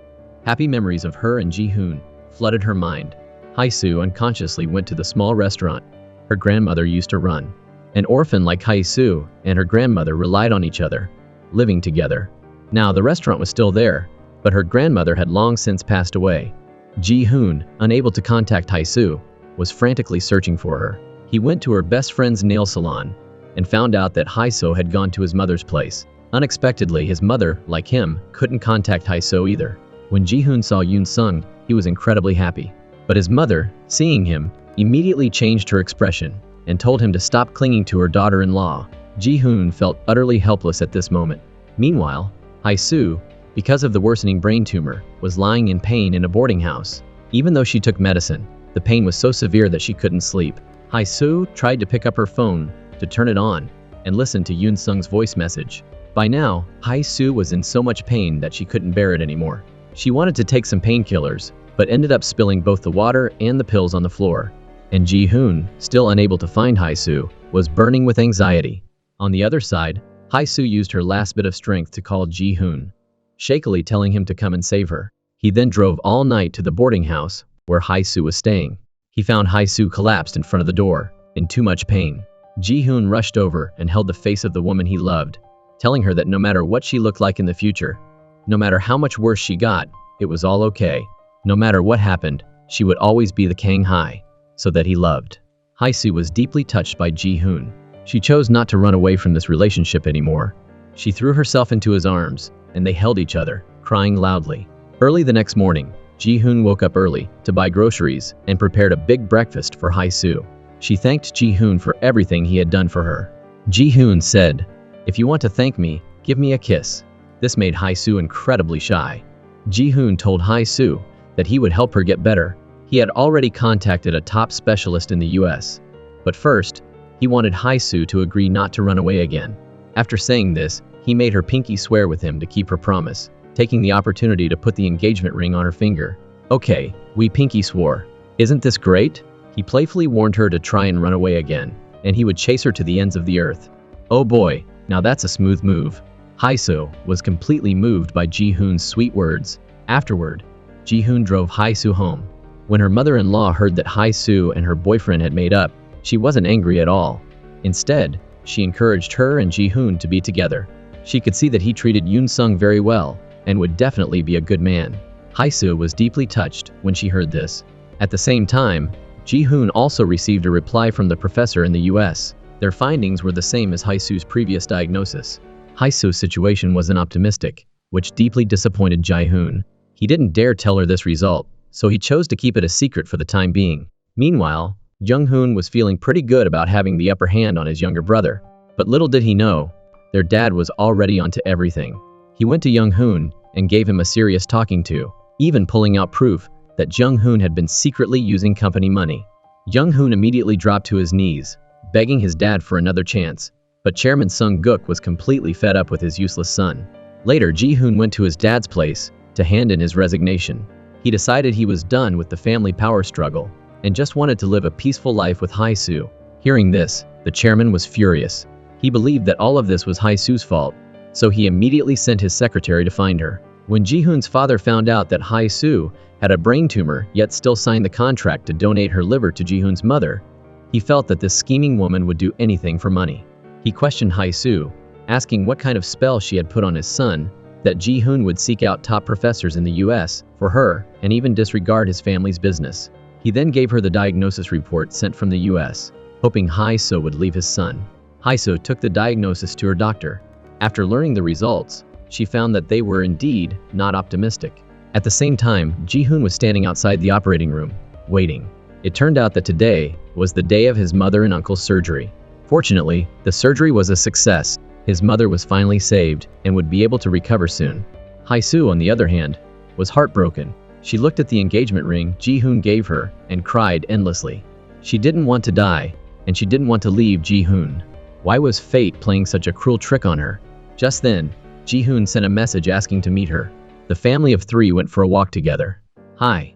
happy memories of her and Ji-hoon flooded her mind. Hae-soo unconsciously went to the small restaurant her grandmother used to run. An orphan like Hae-soo and her grandmother relied on each other, living together. Now the restaurant was still there, but her grandmother had long since passed away. Ji-hoon, unable to contact Hae-soo, was frantically searching for her. He went to her best friend's nail salon and found out that Hae-soo had gone to his mother's place. Unexpectedly, his mother, like him, couldn't contact Hae-soo either. When Ji-hoon saw Yoon-sung, he was incredibly happy. But his mother, seeing him, immediately changed her expression and told him to stop clinging to her daughter-in-law. Ji-hoon felt utterly helpless at this moment. Meanwhile, Hae-soo, because of the worsening brain tumor, was lying in pain in a boarding house. Even though she took medicine, the pain was so severe that she couldn't sleep. Hae-soo tried to pick up her phone to turn it on and listen to Yoon-sung's voice message. By now, Hae-soo was in so much pain that she couldn't bear it anymore. She wanted to take some painkillers, but ended up spilling both the water and the pills on the floor. And Ji-hoon, still unable to find Hae-soo, was burning with anxiety. On the other side, Hae-soo used her last bit of strength to call Ji-hoon, shakily telling him to come and save her. He then drove all night to the boarding house where Hae-soo was staying. He found Hae-soo collapsed in front of the door, in too much pain. Ji-hoon rushed over and held the face of the woman he loved, telling her that no matter what she looked like in the future, no matter how much worse she got, it was all okay. No matter what happened, she would always be the Kang Hae, so that he loved. Hae-soo was deeply touched by Ji-hoon. She chose not to run away from this relationship anymore. She threw herself into his arms, and they held each other, crying loudly. Early the next morning, Ji-hoon woke up early to buy groceries and prepared a big breakfast for Hae-soo. She thanked Ji-hoon for everything he had done for her. Ji-hoon said, "If you want to thank me, give me a kiss." This made Hae-soo incredibly shy. Ji-hoon told Hae-soo that he would help her get better. He had already contacted a top specialist in the US. But first, he wanted Hae-soo to agree not to run away again. After saying this, he made her pinky swear with him to keep her promise, taking the opportunity to put the engagement ring on her finger. "Okay, we pinky swore. Isn't this great?" He playfully warned her to try and run away again, and he would chase her to the ends of the earth. Oh boy, now that's a smooth move. Hae-soo was completely moved by Ji-hoon's sweet words. Afterward, Ji-hoon drove Hae-soo home. When her mother-in-law heard that Hae-soo and her boyfriend had made up, she wasn't angry at all. Instead, she encouraged her and Ji-hoon to be together. She could see that he treated Yoon-sung very well and would definitely be a good man. Hae-soo was deeply touched when she heard this. At the same time, Ji-hoon also received a reply from the professor in the US. Their findings were the same as Hae-soo's previous diagnosis. Hae-soo's situation wasn't optimistic, which deeply disappointed Ji-hoon. He didn't dare tell her this result, so he chose to keep it a secret for the time being. Meanwhile, Jung-hoon was feeling pretty good about having the upper hand on his younger brother. But little did he know, their dad was already onto everything. He went to Jung-hoon and gave him a serious talking to, even pulling out proof that Jung-hoon had been secretly using company money. Jung-hoon immediately dropped to his knees, begging his dad for another chance. But Chairman Sung-guk was completely fed up with his useless son. Later, Ji-hoon went to his dad's place to hand in his resignation. He decided he was done with the family power struggle and just wanted to live a peaceful life with Hae-soo. Hearing this, the chairman was furious. He believed that all of this was Hae-soo's fault, so he immediately sent his secretary to find her. When Ji-hoon's father found out that Hae-soo had a brain tumor yet still signed the contract to donate her liver to Ji-hoon's mother, he felt that this scheming woman would do anything for money. He questioned Hae-soo, asking what kind of spell she had put on his son, that Ji-hoon would seek out top professors in the US for her and even disregard his family's business. He then gave her the diagnosis report sent from the US, hoping Hae-soo would leave his son. Haiso took the diagnosis to her doctor. After learning the results, she found that they were indeed not optimistic. At the same time, Ji-hoon was standing outside the operating room, waiting. It turned out that today was the day of his mother and uncle's surgery. Fortunately, the surgery was a success. His mother was finally saved and would be able to recover soon. Haisu, on the other hand, was heartbroken. She looked at the engagement ring Ji-hoon gave her and cried endlessly. She didn't want to die, and she didn't want to leave Ji-hoon. Why was fate playing such a cruel trick on her? Just then, Ji-hoon sent a message asking to meet her. The family of three went for a walk together. Hi.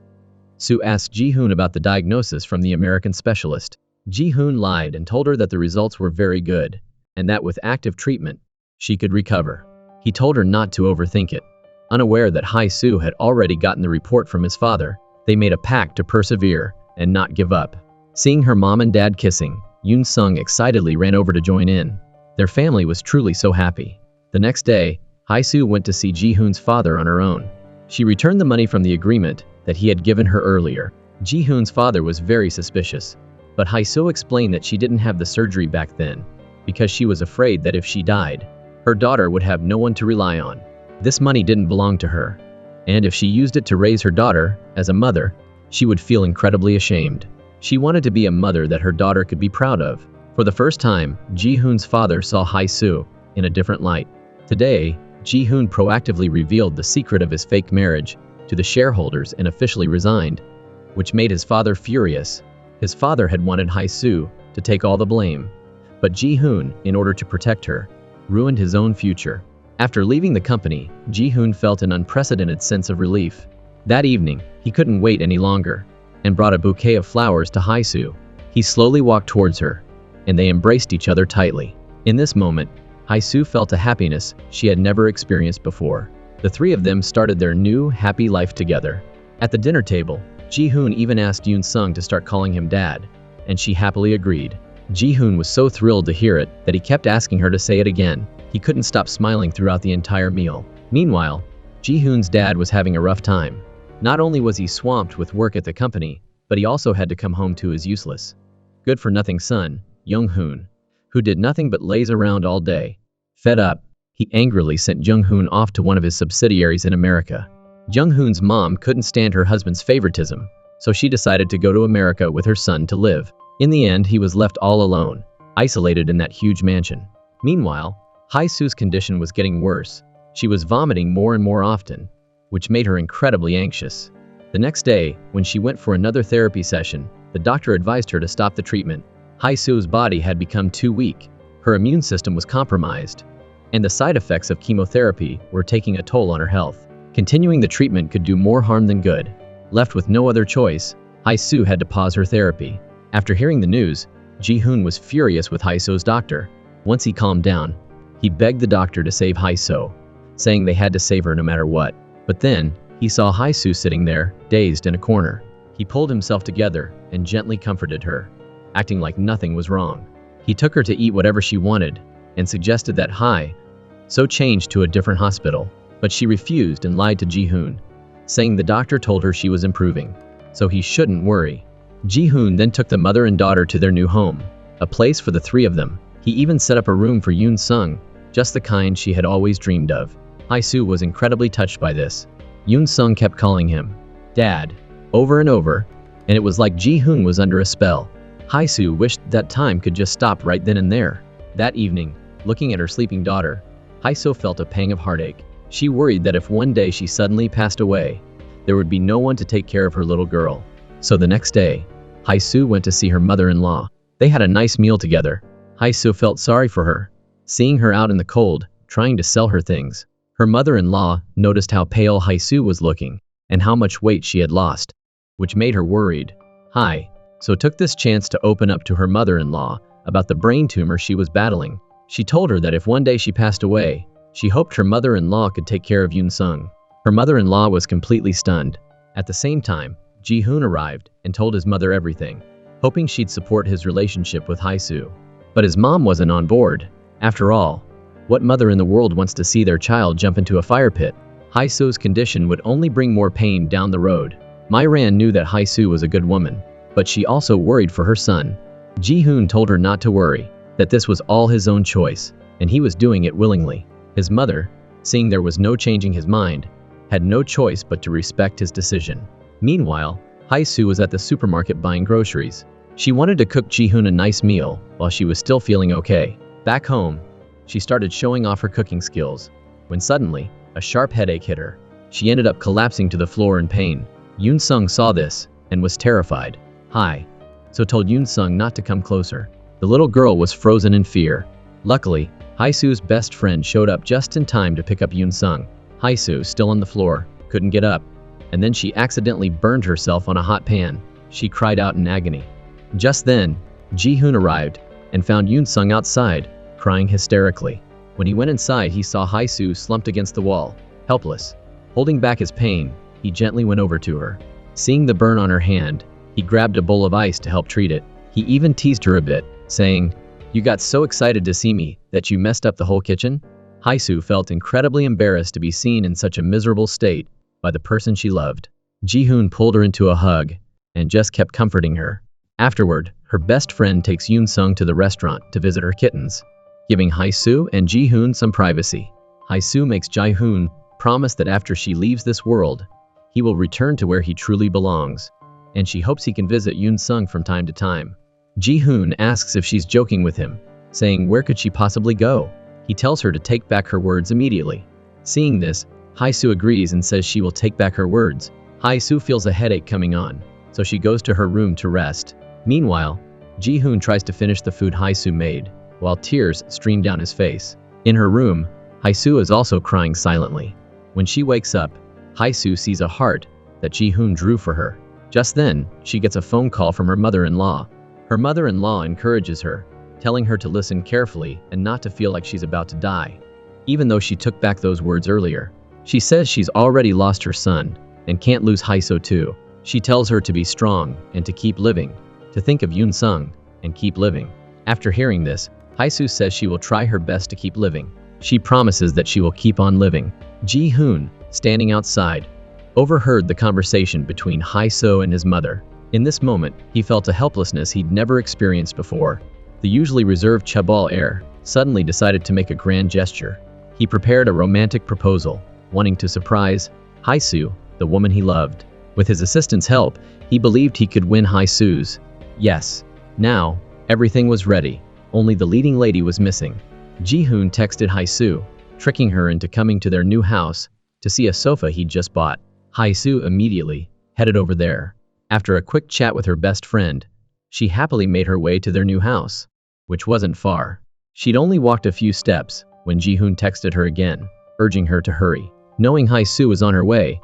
Sue asked Ji-hoon about the diagnosis from the American specialist. Ji-hoon lied and told her that the results were very good, and that with active treatment, she could recover. He told her not to overthink it. Unaware that Haisu had already gotten the report from his father, they made a pact to persevere and not give up. Seeing her mom and dad kissing, Yoon Sung excitedly ran over to join in. Their family was truly so happy. The next day, Haisu went to see Ji-hoon's father on her own. She returned the money from the agreement that he had given her earlier. Ji-hoon's father was very suspicious, but Haisu explained that she didn't have the surgery back then because she was afraid that if she died, her daughter would have no one to rely on. This money didn't belong to her, and if she used it to raise her daughter as a mother, she would feel incredibly ashamed. She wanted to be a mother that her daughter could be proud of. For the first time, Ji-hoon's father saw Haisu in a different light. Today, Ji-hoon proactively revealed the secret of his fake marriage to the shareholders and officially resigned, which made his father furious. His father had wanted Haisu to take all the blame, but Ji-hoon, in order to protect her, ruined his own future. After leaving the company, Ji-hoon felt an unprecedented sense of relief. That evening, he couldn't wait any longer and brought a bouquet of flowers to Haisu. He slowly walked towards her, and they embraced each other tightly. In this moment, Haisu felt a happiness she had never experienced before. The three of them started their new, happy life together. At the dinner table, Ji-hoon even asked Yoon Sung to start calling him dad, and she happily agreed. Ji-hoon was so thrilled to hear it that he kept asking her to say it again. He couldn't stop smiling throughout the entire meal. Meanwhile, Ji-hoon's dad was having a rough time. Not only was he swamped with work at the company, but he also had to come home to his useless, good-for-nothing son, Young-hoon, who did nothing but laze around all day. Fed up, he angrily sent Jung-hoon off to one of his subsidiaries in America. Jung-hoon's mom couldn't stand her husband's favoritism, so she decided to go to America with her son to live. In the end, he was left all alone, isolated in that huge mansion. Meanwhile, Haisu's condition was getting worse. She was vomiting more and more often, which made her incredibly anxious. The next day, when she went for another therapy session, the doctor advised her to stop the treatment. Haisu's body had become too weak, her immune system was compromised, and the side effects of chemotherapy were taking a toll on her health. Continuing the treatment could do more harm than good. Left with no other choice, Haisu had to pause her therapy. After hearing the news, Ji-hoon was furious with Haisu's doctor. Once he calmed down, he begged the doctor to save Haisu, saying they had to save her no matter what. But then, he saw Haisu sitting there, dazed in a corner. He pulled himself together and gently comforted her, acting like nothing was wrong. He took her to eat whatever she wanted and suggested that Haisu change to a different hospital, but she refused and lied to Ji-hoon, saying the doctor told her she was improving, so he shouldn't worry. Ji-hoon then took the mother and daughter to their new home, a place for the three of them. He even set up a room for Yoon Sung, just the kind she had always dreamed of. Haisu was incredibly touched by this. Yoon Sung kept calling him Dad over and over, and it was like Ji-hoon was under a spell. Haisu wished that time could just stop right then and there. That evening, looking at her sleeping daughter, Haisu felt a pang of heartache. She worried that if one day she suddenly passed away, there would be no one to take care of her little girl. So the next day, Haisu went to see her mother-in-law. They had a nice meal together. Haisu felt sorry for her, seeing her out in the cold, trying to sell her things. Her mother-in-law noticed how pale Haisu was looking and how much weight she had lost, which made her worried. Haisu took this chance to open up to her mother-in-law about the brain tumor she was battling. She told her that if one day she passed away, she hoped her mother-in-law could take care of Yoon Sung. Her mother-in-law was completely stunned. At the same time, Ji-hoon arrived and told his mother everything, hoping she'd support his relationship with Haisu. But his mom wasn't on board. After all, what mother in the world wants to see their child jump into a fire pit? Haisu's condition would only bring more pain down the road. Myran knew that Haisu was a good woman, but she also worried for her son. Ji-hoon told her not to worry. that this was all his own choice, and he was doing it willingly. His mother, seeing there was no changing his mind, had no choice but to respect his decision. Meanwhile, Hai-Soo was at the supermarket buying groceries. She wanted to cook Ji-hoon a nice meal while she was still feeling okay. Back home, she started showing off her cooking skills, when suddenly, a sharp headache hit her. She ended up collapsing to the floor in pain. Yoon-sung saw this and was terrified. So told Yoon-sung not to come closer. The little girl was frozen in fear. Luckily, Hai-Soo's best friend showed up just in time to pick up Yoon-sung. Hai-Soo, still on the floor, couldn't get up, and then she accidentally burned herself on a hot pan. She cried out in agony. Just then, Ji-hoon arrived and found Yoon-sung outside, crying hysterically. When he went inside, he saw Hai-Soo slumped against the wall, helpless. Holding back his pain, he gently went over to her. Seeing the burn on her hand, he grabbed a bowl of ice to help treat it. He even teased her a bit, saying, "You got so excited to see me that you messed up the whole kitchen?" Hai-Soo felt incredibly embarrassed to be seen in such a miserable state by the person she loved. Ji-hoon pulled her into a hug and just kept comforting her. Afterward, her best friend takes Yoon-sung to the restaurant to visit her kittens, giving Hai-Soo and Ji-hoon some privacy. Hai-Soo makes Ji-hoon promise that after she leaves this world, he will return to where he truly belongs, and she hopes he can visit Yoon-sung from time to time. Ji-hoon asks if she's joking with him, saying where could she possibly go? He tells her to take back her words immediately. Seeing this, Hai-Soo agrees and says she will take back her words. Hai-Soo feels a headache coming on, so she goes to her room to rest. Meanwhile, Ji-hoon tries to finish the food Hai-Soo made, while tears stream down his face. In her room, Hai-Soo is also crying silently. When she wakes up, Hai-Soo sees a heart that Ji-hoon drew for her. Just then, she gets a phone call from her mother-in-law. Her mother-in-law encourages her, telling her to listen carefully and not to feel like she's about to die. Even though she took back those words earlier, she says she's already lost her son and can't lose Hai-Soo too. She tells her to be strong and to keep living, to think of Yoon-sung and keep living. After hearing this, Hai-Soo says she will try her best to keep living. She promises that she will keep on living. Ji-hoon, standing outside, overheard the conversation between Hai-Soo and his mother. In this moment, he felt a helplessness he'd never experienced before. The usually reserved chaebol heir suddenly decided to make a grand gesture. He prepared a romantic proposal, wanting to surprise Hai-Soo, the woman he loved. With his assistant's help, he believed he could win Hai-Soo's yes. Now, everything was ready, only the leading lady was missing. Ji-hoon texted Hai-Soo, tricking her into coming to their new house to see a sofa he'd just bought. Hai-Soo immediately headed over there. After a quick chat with her best friend, she happily made her way to their new house, which wasn't far. She'd only walked a few steps when Ji-hoon texted her again, urging her to hurry. Knowing Hai-Soo was on her way,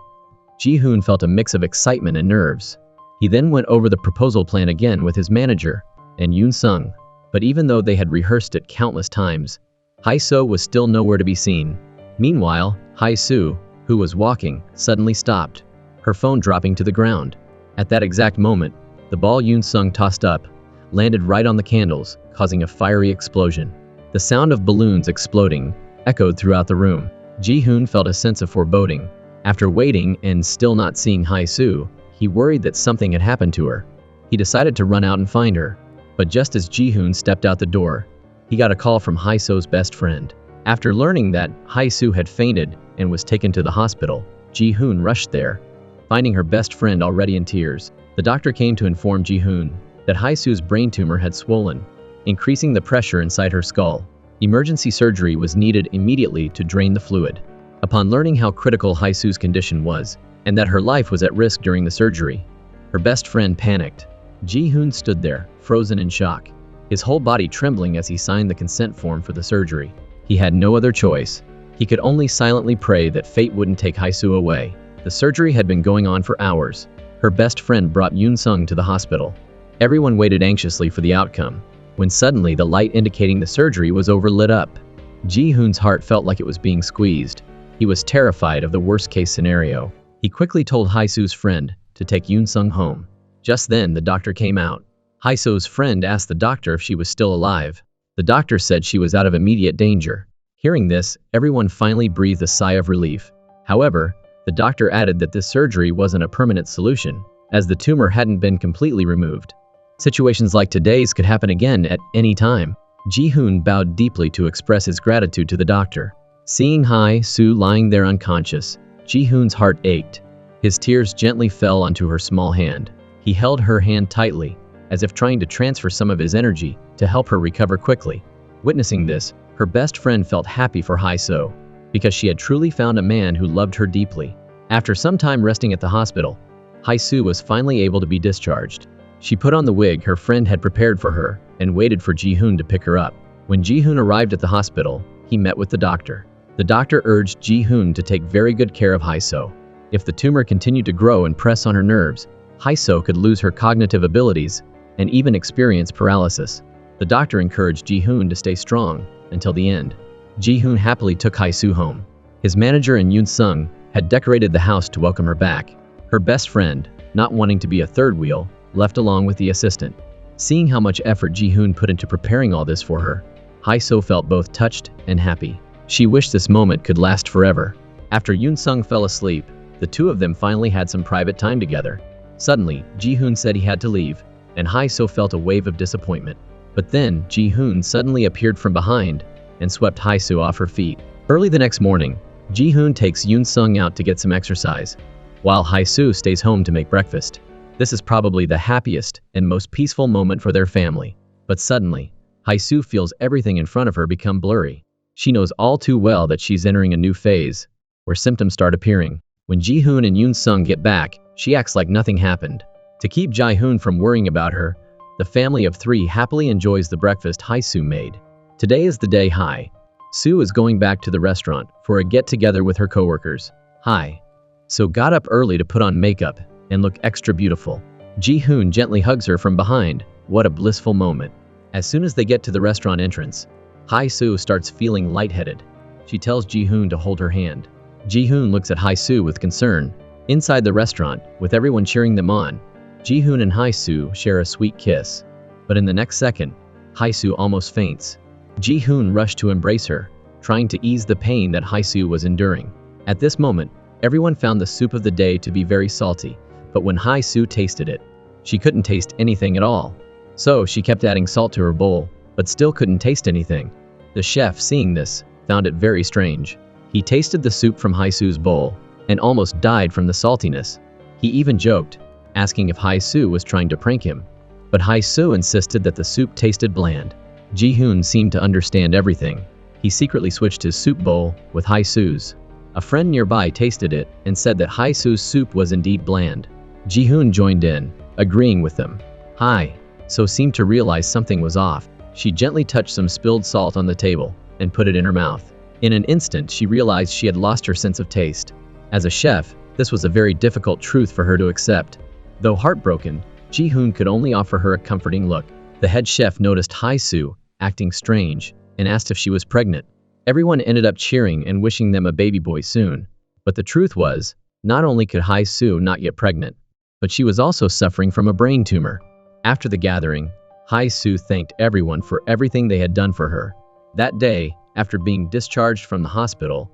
Ji-hoon felt a mix of excitement and nerves. He then went over the proposal plan again with his manager and Yoon-sung, but even though they had rehearsed it countless times, Hai-Soo was still nowhere to be seen. Meanwhile, Hai-Soo, who was walking, suddenly stopped, her phone dropping to the ground. At that exact moment, the ball Yoon-sung tossed up landed right on the candles, causing a fiery explosion. The sound of balloons exploding echoed throughout the room. Ji-hoon felt a sense of foreboding. After waiting and still not seeing Hai-Soo, he worried that something had happened to her. He decided to run out and find her. But just as Ji-hoon stepped out the door, he got a call from Hai-Soo's best friend. After learning that Hai-Soo had fainted and was taken to the hospital, Ji-hoon rushed there, finding her best friend already in tears. The doctor came to inform Ji-hoon that Hai-Soo's brain tumor had swollen, increasing the pressure inside her skull. Emergency surgery was needed immediately to drain the fluid. Upon learning how critical Hai-Soo's condition was, and that her life was at risk during the surgery, her best friend panicked. Ji-hoon stood there, frozen in shock, his whole body trembling as he signed the consent form for the surgery. He had no other choice. He could only silently pray that fate wouldn't take Hai-Soo away. The surgery had been going on for hours. Her best friend brought Yoon-sung to the hospital. Everyone waited anxiously for the outcome, when suddenly the light indicating the surgery was over lit up. Ji-hoon's heart felt like it was being squeezed. He was terrified of the worst-case scenario. He quickly told Hai-Soo's friend to take Yoon-sung home. Just then, the doctor came out. Hai-Soo's friend asked the doctor if she was still alive. The doctor said she was out of immediate danger. Hearing this, everyone finally breathed a sigh of relief. However, the doctor added that this surgery wasn't a permanent solution, as the tumor hadn't been completely removed. Situations like today's could happen again at any time. Ji-hoon bowed deeply to express his gratitude to the doctor. Seeing Hai-soo lying there unconscious, Ji-hoon's heart ached. His tears gently fell onto her small hand. He held her hand tightly, as if trying to transfer some of his energy to help her recover quickly. Witnessing this, her best friend felt happy for Hai-soo, because she had truly found a man who loved her deeply. After some time resting at the hospital, Hai-soo was finally able to be discharged. She put on the wig her friend had prepared for her and waited for Ji-hoon to pick her up. When Ji-hoon arrived at the hospital, he met with the doctor. The doctor urged Ji-hoon to take very good care of Hai-soo. If the tumor continued to grow and press on her nerves, Hai-soo could lose her cognitive abilities and even experience paralysis. The doctor encouraged Ji-hoon to stay strong until the end. Ji-hoon happily took Hai-soo home. His manager and Yoon-sung had decorated the house to welcome her back. Her best friend, not wanting to be a third wheel, left along with the assistant. Seeing how much effort Ji-hoon put into preparing all this for her, Hai-soo felt both touched and happy. She wished this moment could last forever. After Yoon-sung fell asleep, the two of them finally had some private time together. Suddenly, Ji-hoon said he had to leave, and Hai-soo felt a wave of disappointment. But then, Ji-hoon suddenly appeared from behind and swept Hai-soo off her feet. Early the next morning, Ji-hoon takes Yoon-sung out to get some exercise, while Hai-soo stays home to make breakfast. This is probably the happiest and most peaceful moment for their family. But suddenly, Hai-soo feels everything in front of her become blurry. She knows all too well that she's entering a new phase, where symptoms start appearing. When Ji-hoon and Yoon-sung get back, she acts like nothing happened. To keep Ji-hoon from worrying about her, the family of three happily enjoys the breakfast Hai-soo made. Today is the day Hai-soo is going back to the restaurant for a get-together with her coworkers. Hai-soo got up early to put on makeup and look extra beautiful. Ji-hoon gently hugs her from behind. What a blissful moment. As soon as they get to the restaurant entrance, Hai-soo starts feeling lightheaded. She tells Ji-hoon to hold her hand. Ji-hoon looks at Hai-soo with concern. Inside the restaurant, with everyone cheering them on, Ji-hoon and Hai-soo share a sweet kiss. But in the next second, Hai-soo almost faints. Ji-hoon rushed to embrace her, trying to ease the pain that Hai-soo was enduring. At this moment, everyone found the soup of the day to be very salty, but when Hai-soo tasted it, she couldn't taste anything at all. So she kept adding salt to her bowl, but still couldn't taste anything. The chef, seeing this, found it very strange. He tasted the soup from Hai-soo's bowl and almost died from the saltiness. He even joked, asking if Hai-soo was trying to prank him. But Hai-soo insisted that the soup tasted bland. Ji-hoon seemed to understand everything. He secretly switched his soup bowl with Hai-soo's. A friend nearby tasted it and said that Hai-soo's soup was indeed bland. Ji-hoon joined in, agreeing with them. Hai-soo seemed to realize something was off. She gently touched some spilled salt on the table and put it in her mouth. In an instant, she realized she had lost her sense of taste. As a chef, this was a very difficult truth for her to accept. Though heartbroken, Ji-hoon could only offer her a comforting look. The head chef noticed Hai-soo acting strange and asked if she was pregnant. Everyone ended up cheering and wishing them a baby boy soon. But the truth was, not only could Hai-soo not get pregnant, but she was also suffering from a brain tumor. After the gathering, Hai-soo thanked everyone for everything they had done for her. That day, after being discharged from the hospital,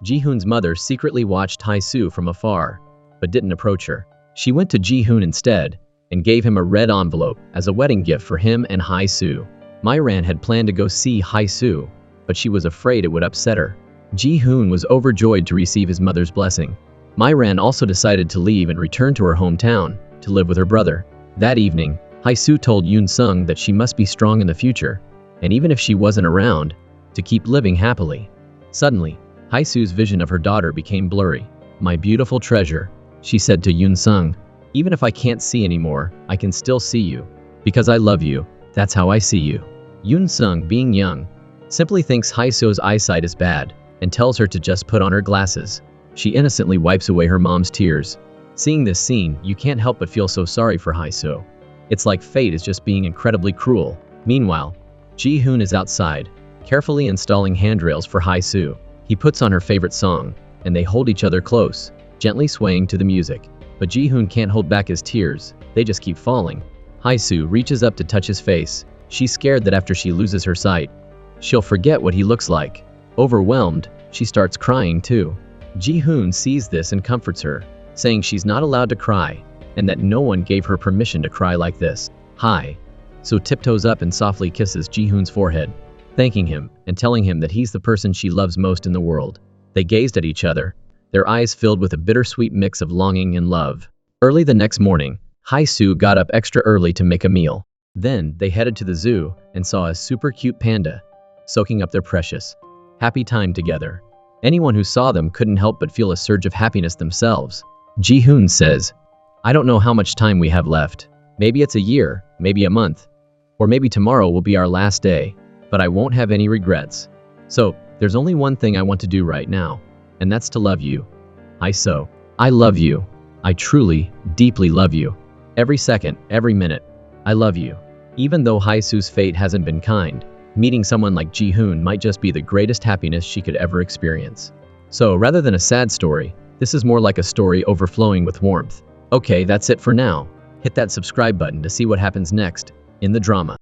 Ji-hoon's mother secretly watched Hai-soo from afar, but didn't approach her. She went to Ji-hoon instead and gave him a red envelope as a wedding gift for him and Hai-soo. Myran had planned to go see Hai-soo, but she was afraid it would upset her. Ji-hoon was overjoyed to receive his mother's blessing. Myran also decided to leave and return to her hometown to live with her brother. That evening, Hai-soo told Yoon-sung that she must be strong in the future, and even if she wasn't around, to keep living happily. Suddenly, Hai-soo's vision of her daughter became blurry. "My beautiful treasure," she said to Yoon-sung. "Even if I can't see anymore, I can still see you. Because I love you, that's how I see you." Yoon-sung, being young, simply thinks Hai-soo's eyesight is bad and tells her to just put on her glasses. She innocently wipes away her mom's tears. Seeing this scene, you can't help but feel so sorry for Hai-soo. It's like fate is just being incredibly cruel. Meanwhile, Ji-hoon is outside, carefully installing handrails for Hai-soo. He puts on her favorite song, and they hold each other close, gently swaying to the music. But Ji-hoon can't hold back his tears, they just keep falling. Hai-soo reaches up to touch his face. She's scared that after she loses her sight, she'll forget what he looks like. Overwhelmed, she starts crying too. Ji-hoon sees this and comforts her, saying she's not allowed to cry, and that no one gave her permission to cry like this. Hai-soo So tiptoes up and softly kisses Ji-hoon's forehead, thanking him and telling him that he's the person she loves most in the world. They gazed at each other, their eyes filled with a bittersweet mix of longing and love. Early the next morning, Hai-soo got up extra early to make a meal. Then, they headed to the zoo and saw a super cute panda, soaking up their precious, happy time together. Anyone who saw them couldn't help but feel a surge of happiness themselves. Ji-hoon says, "I don't know how much time we have left. Maybe it's a year, maybe a month, or maybe tomorrow will be our last day, but I won't have any regrets. So, there's only one thing I want to do right now, and that's to love you. Hai-soo, I love you. I truly, deeply love you. Every second, every minute, I love you." Even though Hai-soo's fate hasn't been kind, meeting someone like Ji-hoon might just be the greatest happiness she could ever experience. So, rather than a sad story, this is more like a story overflowing with warmth. Okay, that's it for now. Hit that subscribe button to see what happens next in the drama.